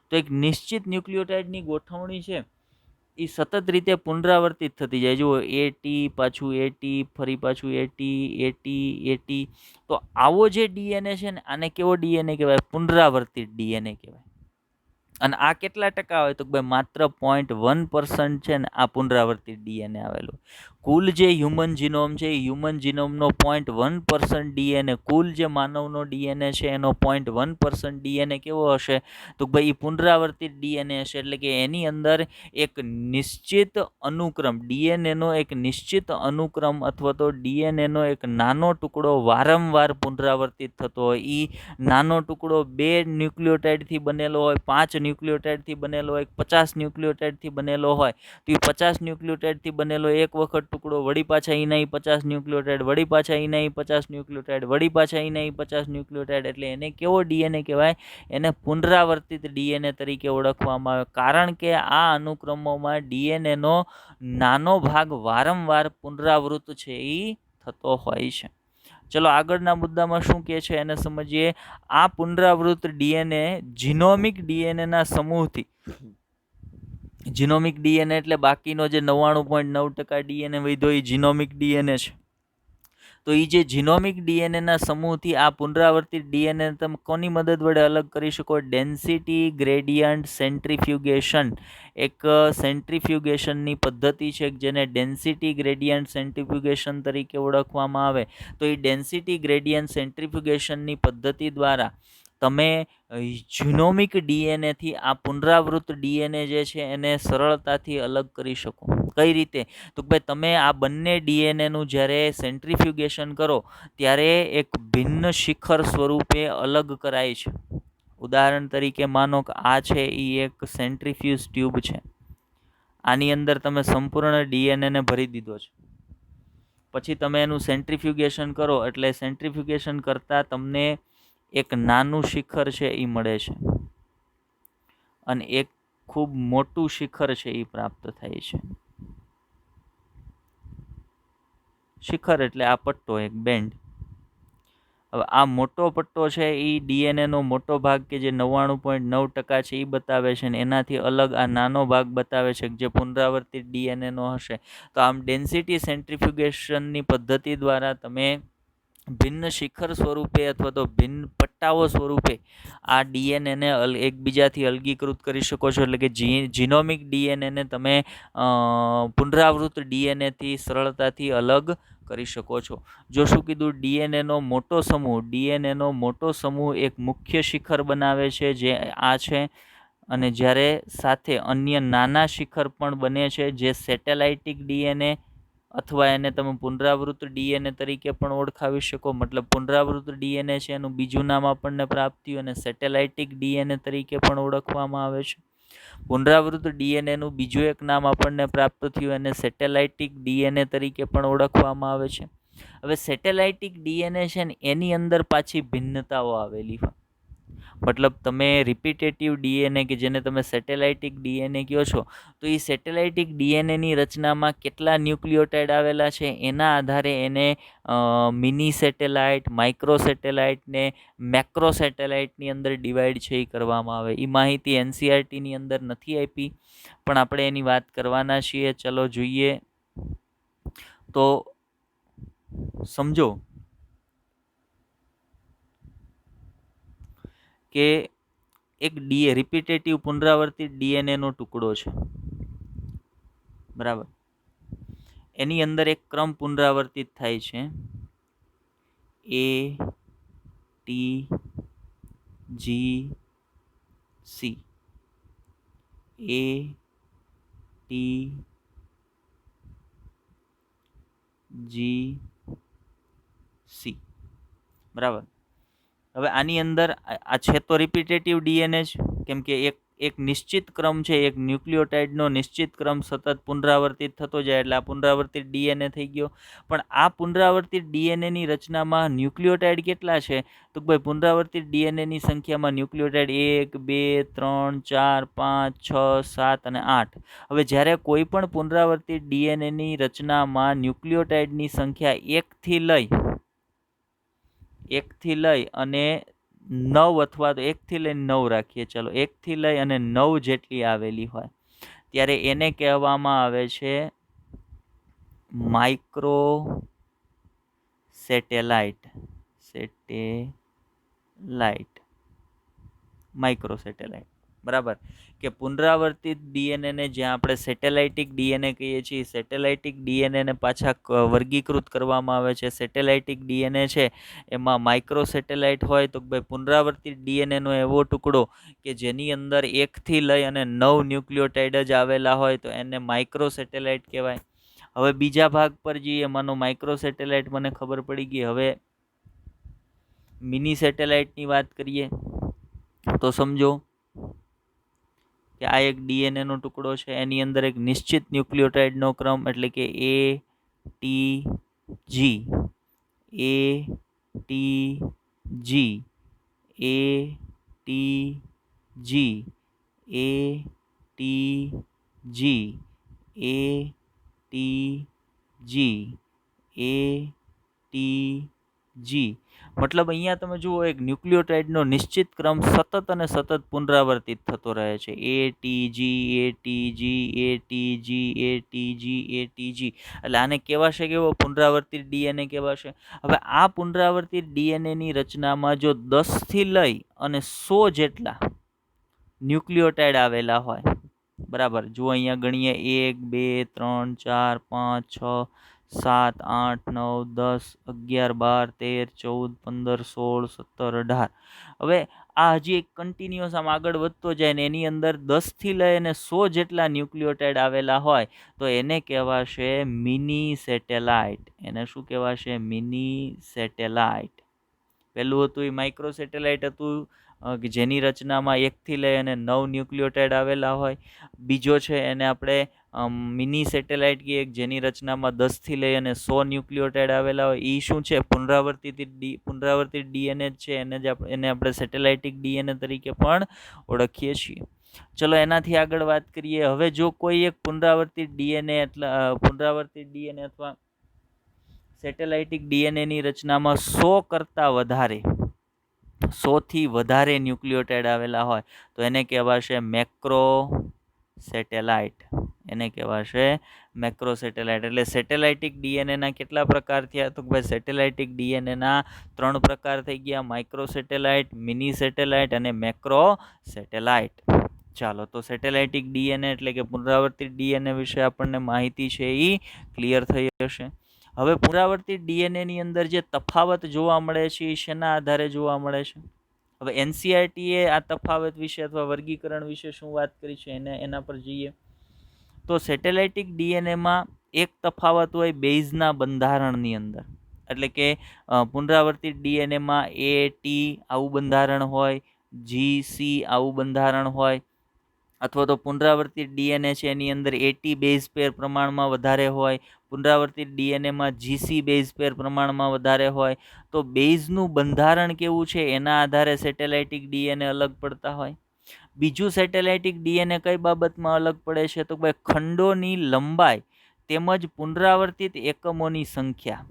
તો એક નિશ્ચિત ન્યુક્લિયોટાઇડની ગોઠવણી છે એ સતત રીતે પુનરાવર્તિત થતી જાય. જુઓ, એટી પાછું એટી, ફરી પાછું એટી, એટી, એટી. તો આવો જે ડીએનએ છે ને, આને કેવો ડીએનએ કહેવાય? પુનરાવર્તિત ડીએનએ કહેવાય. અને આ કેટલા ટકા હોય? તો ભાઈ માત્ર 0.1% છે ને આ પુનરાવર્તિત ડીએનએ આવેલું. કુલ જે હ્યુમન જીનોમ છે એ હ્યુમન જીનોમનો 0.1% ડીએનએ, કુલ જે માનવનો ડીએનએ છે એનો 0.1% ડીએનએ કેવો હશે? તો ભાઈ એ પુનરાવર્તિત ડીએનએ હશે. એટલે કે એની અંદર એક નિશ્ચિત અનુક્રમ, ડીએનએનો એક નિશ્ચિત અનુક્રમ અથવા તો ડીએનએનો એક નાનો ટુકડો વારંવાર પુનરાવર્તિત થતો હોય. એ નાનો ટુકડો 2 ન્યુક્લિયોટાઇડથી બનેલો હોય, 5 ન્યુક્લિયોટાઇડથી બનેલો હોય, 50 ન્યુક્લિયોટાઇડથી બનેલો હોય. તો એ 50 ન્યુક્લિયોટાઇડથી બનેલો એક વખત ટુકડો, વળી પાછા એના 50 ન્યુક્લિયોટાઇડ, વળી પાછા એના 50 ન્યુક્લિયોટાઇડ, વળી પાછા એના 50 ન્યુક્લિયોટાઇડ. એટલે એને કેવો ડીએનએ કહેવાય? એને પુનરાવર્તિત ડીએનએ તરીકે ઓળખવામાં આવે. કારણ કે આ અનુક્રમોમાં ડીએનએનો નાનો ભાગ વારંવાર પુનરાવૃત્ત છે એ થતો હોય છે. ચલો આગળના મુદ્દામાં શું કહે છે એને સમજીએ. આ પુનરાવૃત્ત ડીએનએ જીનોમિક ડીએનએના સમૂહથી, જીનોમિક ડીએનએ એટલે બાકીનો જે 99.9% ડીએનએ વધ્યો એ જીનોમિક ડીએનએ છે. તો એ જે જીનોમિક ડીએનએના સમૂહથી આ પુનરાવર્તિત ડીએનએ તમે કોની મદદ વડે અલગ કરી શકો? Density gradient centrifugation. એક સેન્ટ્રીફ્યુગેશનની પદ્ધતિ છે જેને ડેન્સિટી ગ્રેડિયન્ટ સેન્ટ્રીફ્યુગેશન તરીકે ઓળખવામાં આવે. તો એ ડેન્સિટી ગ્રેડિયન્ટ સેન્ટ્રીફ્યુગેશનની પદ્ધતિ દ્વારા તમે જીનોમિક ડીએનએથી આ પુનરાવૃત્ત ડીએનએ જે છે એને સરળતાથી અલગ કરી શકો. કઈ રીતે? તો ભાઈ તમે આ બંને ડીએનએનું જ્યારે સેન્ટ્રીફ્યુગેશન કરો ત્યારે એક ભિન્ન શિખર સ્વરૂપે અલગ કરાય છે. ઉદાહરણ તરીકે માનો કે આ છે એ એક સેન્ટ્રીફ્યુઝ ટ્યુબ છે. આની અંદર તમે સંપૂર્ણ ડીએનએને ભરી દીધો છે. પછી તમે એનું સેન્ટ્રીફ્યુગેશન કરો એટલે સેન્ટ્રીફ્યુગેશન કરતાં તમને એક નાનું શિખર છે એ મળે છે અને એક ખૂબ મોટું શિખર છે એ પ્રાપ્ત થાય છે. શિખર એટલે આ પટ્ટો, એક બેન્ડ. હવે આ મોટો પટ્ટો છે એ ડીએનએનો મોટો ભાગ કે જે 99.9% છે એ બતાવે છે, ને એનાથી અલગ આ નાનો ભાગ બતાવે છે જે પુનરાવર્તિત ડીએનએનો હશે. તો આમ ડેન્સિટી સેન્ટ્રીફ્યુગેશનની પદ્ધતિ દ્વારા તમે ભિન્ન શિખર સ્વરૂપે અથવા તો ભિન્ન પટ્ટાઓ સ્વરૂપે આ ડીએનએને એકબીજાથી અલગીકૃત કરી શકો છો. એટલે કે જીનોમિક ડીએનએને તમે પુનરાવૃત્ત ડીએનએથી સરળતાથી અલગ કરી શકો છો. જો શું કીધું? ડીએનએનો મોટો સમૂહ એક મુખ્ય શિખર બનાવે છે જે આ છે, અને જ્યારે સાથે અન્ય નાના શિખર પણ બને છે જે સેટેલાઇટિક ડીએનએ અથવા એને તમે પુનરાવૃત્ત ડીએનએ તરીકે પણ ઓળખાવી શકો. મતલબ પુનરાવૃત્ત ડીએનએ છે એનું બીજું નામ આપણને પ્રાપ્ત થયું અને સેટેલાઇટિક ડીએનએ તરીકે પણ ઓળખવામાં આવે છે. પુનરાવૃત્ત ડીએનએનું બીજું એક નામ આપણને પ્રાપ્ત થયું અને સેટેલાઇટિક ડીએનએ તરીકે પણ ઓળખવામાં આવે છે. હવે સેટેલાઇટિક ડીએનએ છે ને એની અંદર પાછી ભિન્નતાઓ આવેલી હોય. મતલબ તમે રિપીટેટિવ ડીએનએ કે જેને તમે સેટેલાઇટિક ડીએનએ કહો છો, તો એ સેટેલાઇટિક ડીએનએની રચનામાં કેટલા ન્યુક્લિયોટાઇડ આવેલા છે એના આધારે એને મિની સેટેલાઇટ, માઇક્રો સેટેલાઇટ ને મેક્રો સેટેલાઇટની અંદર ડિવાઈડ છે એ કરવામાં આવે. એ માહિતી એનસીઆરટીની અંદર નથી આપી, પણ આપણે એની વાત કરવાના છીએ. ચલો જોઈએ તો સમજો કે એક રિપીટેટિવ પુનરાવર્તિત ડીએનએનો ટુકડો છે, બરાબર. એની અંદર એક ક્રમ પુનરાવર્તિત થાય છે, A T G C, A T G C, બરાબર. હવે આની અંદર આ છે તો રિપીટેટિવ ડીએનએ જ, કેમ કે એક નિશ્ચિત ક્રમ છે, એક ન્યુક્લિયોટાઇડનો નિશ્ચિત ક્રમ સતત પુનરાવર્તિત થતો જાય એટલે આ પુનરાવર્તિત ડીએનએ થઈ ગયો. પણ આ પુનરાવર્તિત ડીએનએની રચનામાં ન્યુક્લિયોટાઇડ કેટલા છે? તો ભાઈ પુનરાવર્તિત ડીએનએની સંખ્યામાં ન્યુક્લિયોટાઇડ 1, 2, 3, 4, 5, 6, 7 અને 8. હવે જ્યારે કોઈ પણ પુનરાવર્તિત ડીએનએની રચનામાં ન્યુક્લિયોટાઇડની સંખ્યા 1થી લઈ અને 9 અથવા તો 1થી લઈને 9 રાખીએ, ચાલો 1થી લઈ અને 9 જેટલી આવેલી હોય, ત્યારે એને કહેવામાં આવે છે માઇક્રો સેટેલાઇટ. માઇક્રો સેટેલાઇટ, બરાબર. કે પુનરાવર્તિત ડીએનએને જ્યાં આપણે સેટેલાઇટિક ડીએનએ કહીએ છીએ, સેટેલાઇટિક ડીએનએને પાછા વર્ગીકૃત કરવામાં આવે છે. સેટેલાઇટિક ડીએનએ છે એમાં માઇક્રો સેટેલાઇટ હોય તો ભાઈ પુનરાવર્તિત ડીએનએનો એવો ટુકડો કે જેની અંદર 1થી લઈ અને 9 ન્યુક્લિયોટાઇડ જ આવેલા હોય તો એને માઇક્રો સેટેલાઇટ કહેવાય. હવે બીજા ભાગ પર જઈએ. માનો માઇક્રો સેટેલાઇટ મને ખબર પડી ગઈ. હવે મિની સેટેલાઇટની વાત કરીએ તો સમજો કે આ એક ડીએનએ નો ટુકડો છે. એની અંદર એક નિશ્ચિત ન્યુક્લિયોટાઇડનો ક્રમ એટલે કે ATG, મતલબ અહીંયા તમે જુઓ એક ન્યુક્લિયોટાઇડનો નિશ્ચિત ક્રમ સતત અને સતત પુનરાવર્તિત થતો રહે છે. ATG એટલે આને કહેવાશે કેવો પુનરાવર્તિત ડીએનએ કહેવાશે. હવે આ પુનરાવર્તિત ડીએનએની રચનામાં જો 10 થી લઈ અને 100 જેટલા ન્યુક્લિયોટાઇડ આવેલા હોય, બરાબર. જુઓ અહીંયા ગણીએ 1 2 3 4 5 6 7 8 9 10 11 12 13 14 15 16 17 18. હવે આ હજી એક કન્ટિન્યુઅસ આમ આગળ વધતો જાય ને એની અંદર 10 થી લઈ અને 100 જેટલા ન્યુક્લિયોટાઇડ આવેલા હોય તો એને કહેવાશે મિની સેટેલાઇટ. એને શું કહેવાશે? Mini satellite. પહેલું હતું એ માઇક્રો સેટેલાઇટ હતું કે જેની રચનામાં 1થી લઈ અને 9 ન્યુક્લિયોટાઇડ આવેલા હોય. બીજો છે એને આપણે મિની સેટેલાઇટ કહીએ જેની રચનામાં 10 થી લઈ અને 100 ન્યુક્લિયોટાઇડ આવેલા હોય. એ શું છે? પુનરાવર્તિત ડીએનએ છે. એને આપણે સેટેલાઇટિક ડીએનએ તરીકે પણ ઓળખીએ છીએ. ચલો એનાથી આગળ વાત કરીએ. હવે જો કોઈ એક પુનરાવર્તિત ડીએનએ અથવા સેટેલાઇટિક ડીએનએની રચનામાં 100 કરતાં વધારે 100 થી વધારે ન્યુક્લિયોટાઇડ આવેલા હોય તો એને કહેવાશે મેક્રો સેટેલાઇટ. એટલે સેટેલાઇટિક ડીએનએના કેટલા પ્રકાર થયા? તો ભાઈ સેટેલાઇટિક ડીએનએના 3 પ્રકાર થઈ ગયા: માઇક્રો સેટેલાઇટ, મિની સેટેલાઇટ અને મેક્રો સેટેલાઇટ. ચાલો, તો સેટેલાઇટિક ડીએનએ એટલે કે પુનરાવર્તિત ડીએનએ વિશે આપણને માહિતી છે એ ક્લિયર થઈ હશે. હવે પુનરાવર્તિત ડીએનએની અંદર જે તફાવત જોવા મળે છે એ શેના આધારે જોવા મળે છે? હવે એનસીઆરટીએ આ તફાવત વિશે અથવા વર્ગીકરણ વિશે શું વાત કરી છે એના પર જઈએ. તો સેટેલાઇટિક ડીએનએમાં એક તફાવત હોય બેઝના બંધારણની અંદર. એટલે કે પુનરાવર્તિત ડીએનએમાં AT આવું બંધારણ હોય, GC આવું બંધારણ હોય, અથવા તો પુનરાવર્તિત ડીએનએ છે એની અંદર AT બેઝ પેર પ્રમાણમાં વધારે હોય, પુનરાવર્તિત ડીએનએમાં GC બેઝ પેર પ્રમાણમાં વધારે હોય. તો બેઝનું બંધારણ કેવું છે એના આધારે સેટેલાઇટિક ડીએનએ અલગ પડતા હોય. બીજું સેટેલાઇટિક ડીએનએ કઈ બાબતમાં અલગ પડે છે? તો ભાઈ ખંડોની લંબાઈ તેમજ પુનરાવર્તિત એકમોની સંખ્યા.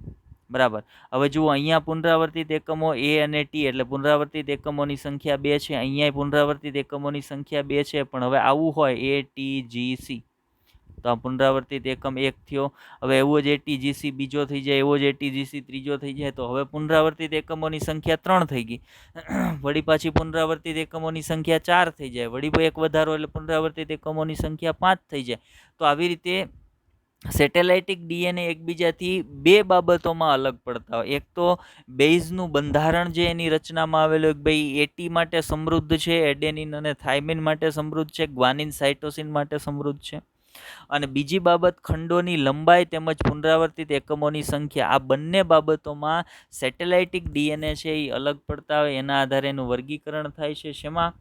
બરાબર. હવે જુઓ અહીંયા પુનરાવર્તિત એકમો A અને T એટલે પુનરાવર્તિત એકમોની સંખ્યા 2 છે. અહીંયા પુનરાવર્તિત એકમોની સંખ્યા 2 છે. પણ હવે આવું હોય ATGC તો આ પુનરાવર્તિત એકમ 1 થયો. હવે એવો જ ATGC બીજો થઈ જાય, એવો જ ATGC ત્રીજો થઈ જાય તો હવે પુનરાવર્તિત એકમોની સંખ્યા 3 થઈ ગઈ. વળી પાછી પુનરાવર્તિત એકમોની સંખ્યા 4 થઈ જાય. વળી એક વધારો એટલે પુનરાવર્તિત એકમોની સંખ્યા 5 થઈ જાય. તો આવી રીતે સેટેલાઇટિક ડીએનએ એકબીજાથી 2 બાબતોમાં અલગ પડતા હોય. એક તો બેઝનું બંધારણ જે એની રચનામાં આવેલું ભાઈ AT માટે સમૃદ્ધ છે, એડેનિન અને થાઇમિન માટે સમૃદ્ધ છે, ગ્વાનિન સાઇટોસિન માટે સમૃદ્ધ છે. અને બીજી બાબત ખંડોની લંબાઈ તેમજ પુનરાવર્તિત એકમોની સંખ્યા. આ બંને બાબતોમાં સેટેલાઇટિક ડીએનએ છે એ અલગ પડતા હોય. એના આધારે એનું વર્ગીકરણ થાય છે. શેમાં?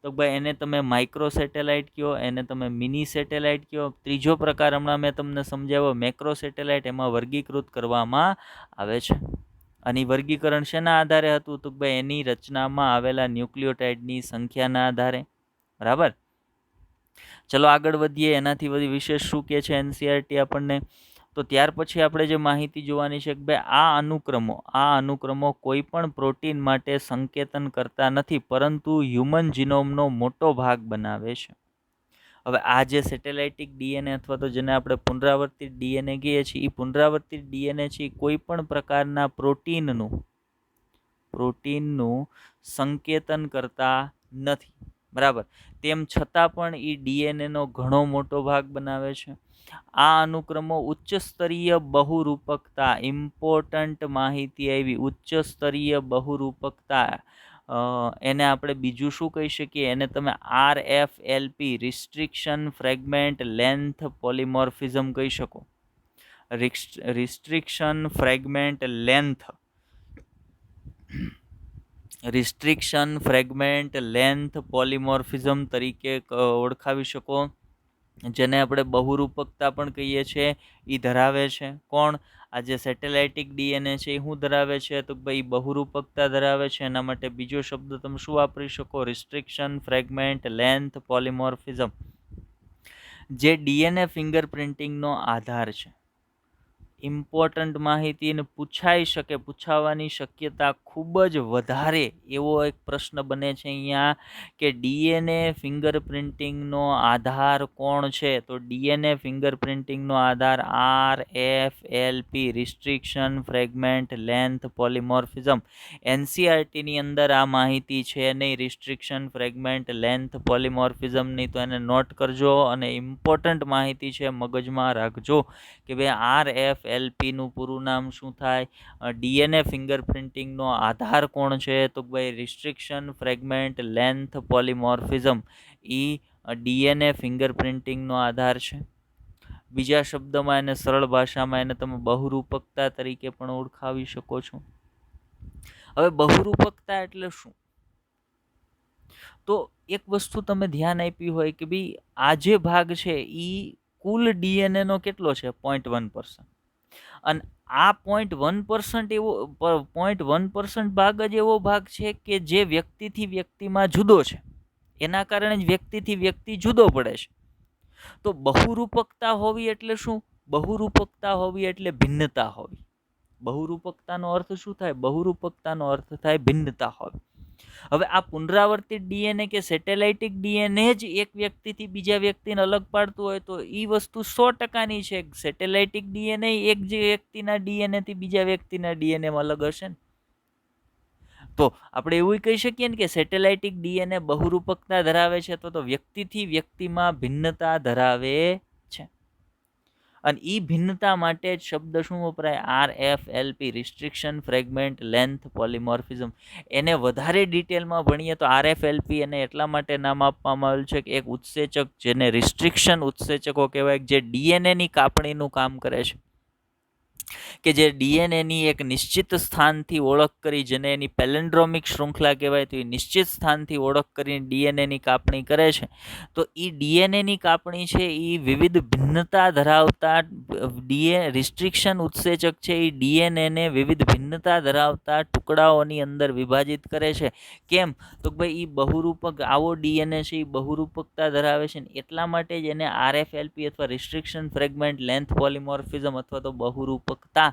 તો ભાઈ એને તમે માઇક્રો સેટેલાઇટ કહો, એને તમે મિની સેટેલાઇટ કહો. ત્રીજો પ્રકાર હમણાં મેં તમને સમજાવ્યો મેક્રો સેટેલાઇટ, એમાં વર્ગીકૃત કરવામાં આવે છે. અને વર્ગીકરણ શેના આધારે હતું? તો ભાઈ એની રચનામાં આવેલા ન્યુક્લિયોટાઇડની સંખ્યાના આધારે. બરાબર. ચલો આગળ વધીએ. એનાથી બધી વિશેષ શું કહે છે એનસીઆરટી આપણને? તો ત્યાર પછી આપણે જે માહિતી જોવાની છે કે ભાઈ આ અનુક્રમો કોઈ પણ પ્રોટીન માટે સંકેતન કરતા નથી, પરંતુ હ્યુમન જીનોમનો મોટો ભાગ બનાવે છે. હવે આ જે સેટેલાઇટિક ડીએનએ અથવા તો જેને આપણે પુનરાવર્તિત ડીએનએ કહીએ છીએ, એ પુનરાવર્તિત ડીએનએ છે કોઈ પણ પ્રકારના પ્રોટીનનું સંકેતન કરતા નથી, બરાબર. તેમ છતાં પણ એ ડીએનએનો ઘણો મોટો ભાગ બનાવે છે. આ અનુક્રમો ઉચ્ચ સ્તરીય બહુરૂપકતા, ઇમ્પોર્ટન્ટ માહિતી આવી, ઉચ્ચ સ્તરીય બહુરૂપકતા, એને આપણે બીજું શું કહી શકીએ? એને તમે RFLP, restriction fragment length polymorphism કહી શકો. રિસ્ટ્રિક્શન ફ્રેગમેન્ટ લેન્થ પોલિમોર્ફિઝમ તરીકે ઓળખાવી શકો, જેને આપણે બહુરૂપકતા પણ કહીએ છીએ. એ ધરાવે છે કોણ? આ જે સેટેલાઇટિક ડીએનએ છે એ શું ધરાવે છે? તો ભાઈ બહુરૂપકતા ધરાવે છે. એના માટે બીજો શબ્દ તમે શું વાપરી શકો? Restriction fragment length polymorphism. જે ડીએનએ ફિંગરપ્રિન્ટિંગનો આધાર છે. ઇમ્પોર્ટન્ટ માહિતીને પૂછાઈ શકે, પૂછાવાની શક્યતા ખૂબ જ વધારે એવો એક પ્રશ્ન બને છે અહીંયા કે ડીએનએ ફિંગરપ્રિન્ટિંગનો આધાર કોણ છે? તો ડીએનએ ફિંગરપ્રિન્ટિંગનો આધાર RFLP, restriction fragment length polymorphism. NCERTની અંદર આ માહિતી છે નહીં, રિસ્ટ્રિક્શન ફ્રેગમેન્ટ લેન્થ પોલિમોર્ફિઝમની, તો એને નોટ કરજો અને ઇમ્પોર્ટન્ટ માહિતી છે મગજમાં રાખજો કે ભાઈ RFLPનું પૂરું નામ શું થાય? ડીએનએ ફિંગરપ્રિન્ટિંગનો આધાર કોણ છે? તો ભાઈ રિસ્ટ્રિક્શન ફ્રેગમેન્ટ લેન્થ પોલિમોર્ફિઝમ એ ડીએનએ ફિંગરપ્રિન્ટિંગનો આધાર છે. બીજા શબ્દમાં એને સરળ ભાષામાં એને તમે બહુરૂપકતા તરીકે પણ ઓળખાવી શકો છો. હવે બહુરૂપકતા એટલે શું? તો એક વસ્તુ તમે ધ્યાન આપી હોય કે ભાઈ આ જે ભાગ છે એ કુલ ડીએનએ નો કેટલો છે? 0.1%. અને આ 0.1% એવો 0.1% ભાગ જ એવો ભાગ છે કે જે વ્યક્તિથી વ્યક્તિમાં જુદો છે. એના કારણે જ વ્યક્તિથી વ્યક્તિ જુદો પડે છે. તો બહુરૂપકતા હોવી એટલે શું? બહુરૂપકતા હોવી એટલે ભિન્નતા હોવી. બહુરૂપકતાનો અર્થ શું થાય? બહુરૂપકતાનો અર્થ થાય ભિન્નતા હોવી. હવે આ પુનરાવર્તિત ડીએનએ કે સેટેલાઇટિક ડીએનએ જ એક વ્યક્તિથી બીજા વ્યક્તિને અલગ પાડતું હોય તો એ વસ્તુ 100%ની છે. સેટેલાઇટિક ડીએનએ એક જે વ્યક્તિના ડીએનએથી બીજા વ્યક્તિના ડીએનએમાં અલગ હશે ને. તો આપણે એવું કહી શકીએ ને કે સેટેલાઇટિક ડીએનએ બહુરૂપકતા ધરાવે છે, તો વ્યક્તિથી વ્યક્તિમાં ભિન્નતા ધરાવે છે. અને એ ભિન્નતા માટે જ શબ્દ શું વપરાય? RFLP, restriction fragment length polymorphism. એને વધારે ડિટેલમાં ભણીએ તો RFLP એને એટલા માટે નામ આપવામાં આવેલું છે કે એક ઉત્સેચક, જેને રિસ્ટ્રિક્શન ઉત્સેચકો કહેવાય, જે ડીએનએની કાપણીનું કામ કરે છે, કે જે ડીએનએની એક નિશ્ચિત સ્થાનથી ઓળખ કરી, જેને એની પેલેન્ડ્રોમિક શૃંખલા કહેવાય, તો એ નિશ્ચિત સ્થાનથી ઓળખ કરીને ડીએનએની કાપણી કરે છે. તો એ ડીએનએની કાપણી છે એ વિવિધ ભિન્નતા ધરાવતા રિસ્ટ્રિક્શન ઉત્સેચક છે એ ડીએનએને વિવિધ ભિન્નતા ધરાવતા ટુકડાઓની અંદર વિભાજિત કરે છે. કેમ? તો ભાઈ એ બહુરૂપક, આવો ડીએનએ છે એ બહુરૂપકતા ધરાવે છે ને એટલા માટે જ એને RFLP અથવા રિસ્ટ્રિક્શન ફ્રેગમેન્ટ લેન્થ પોલિમોર્ફિઝમ અથવા તો બહુરૂપકતા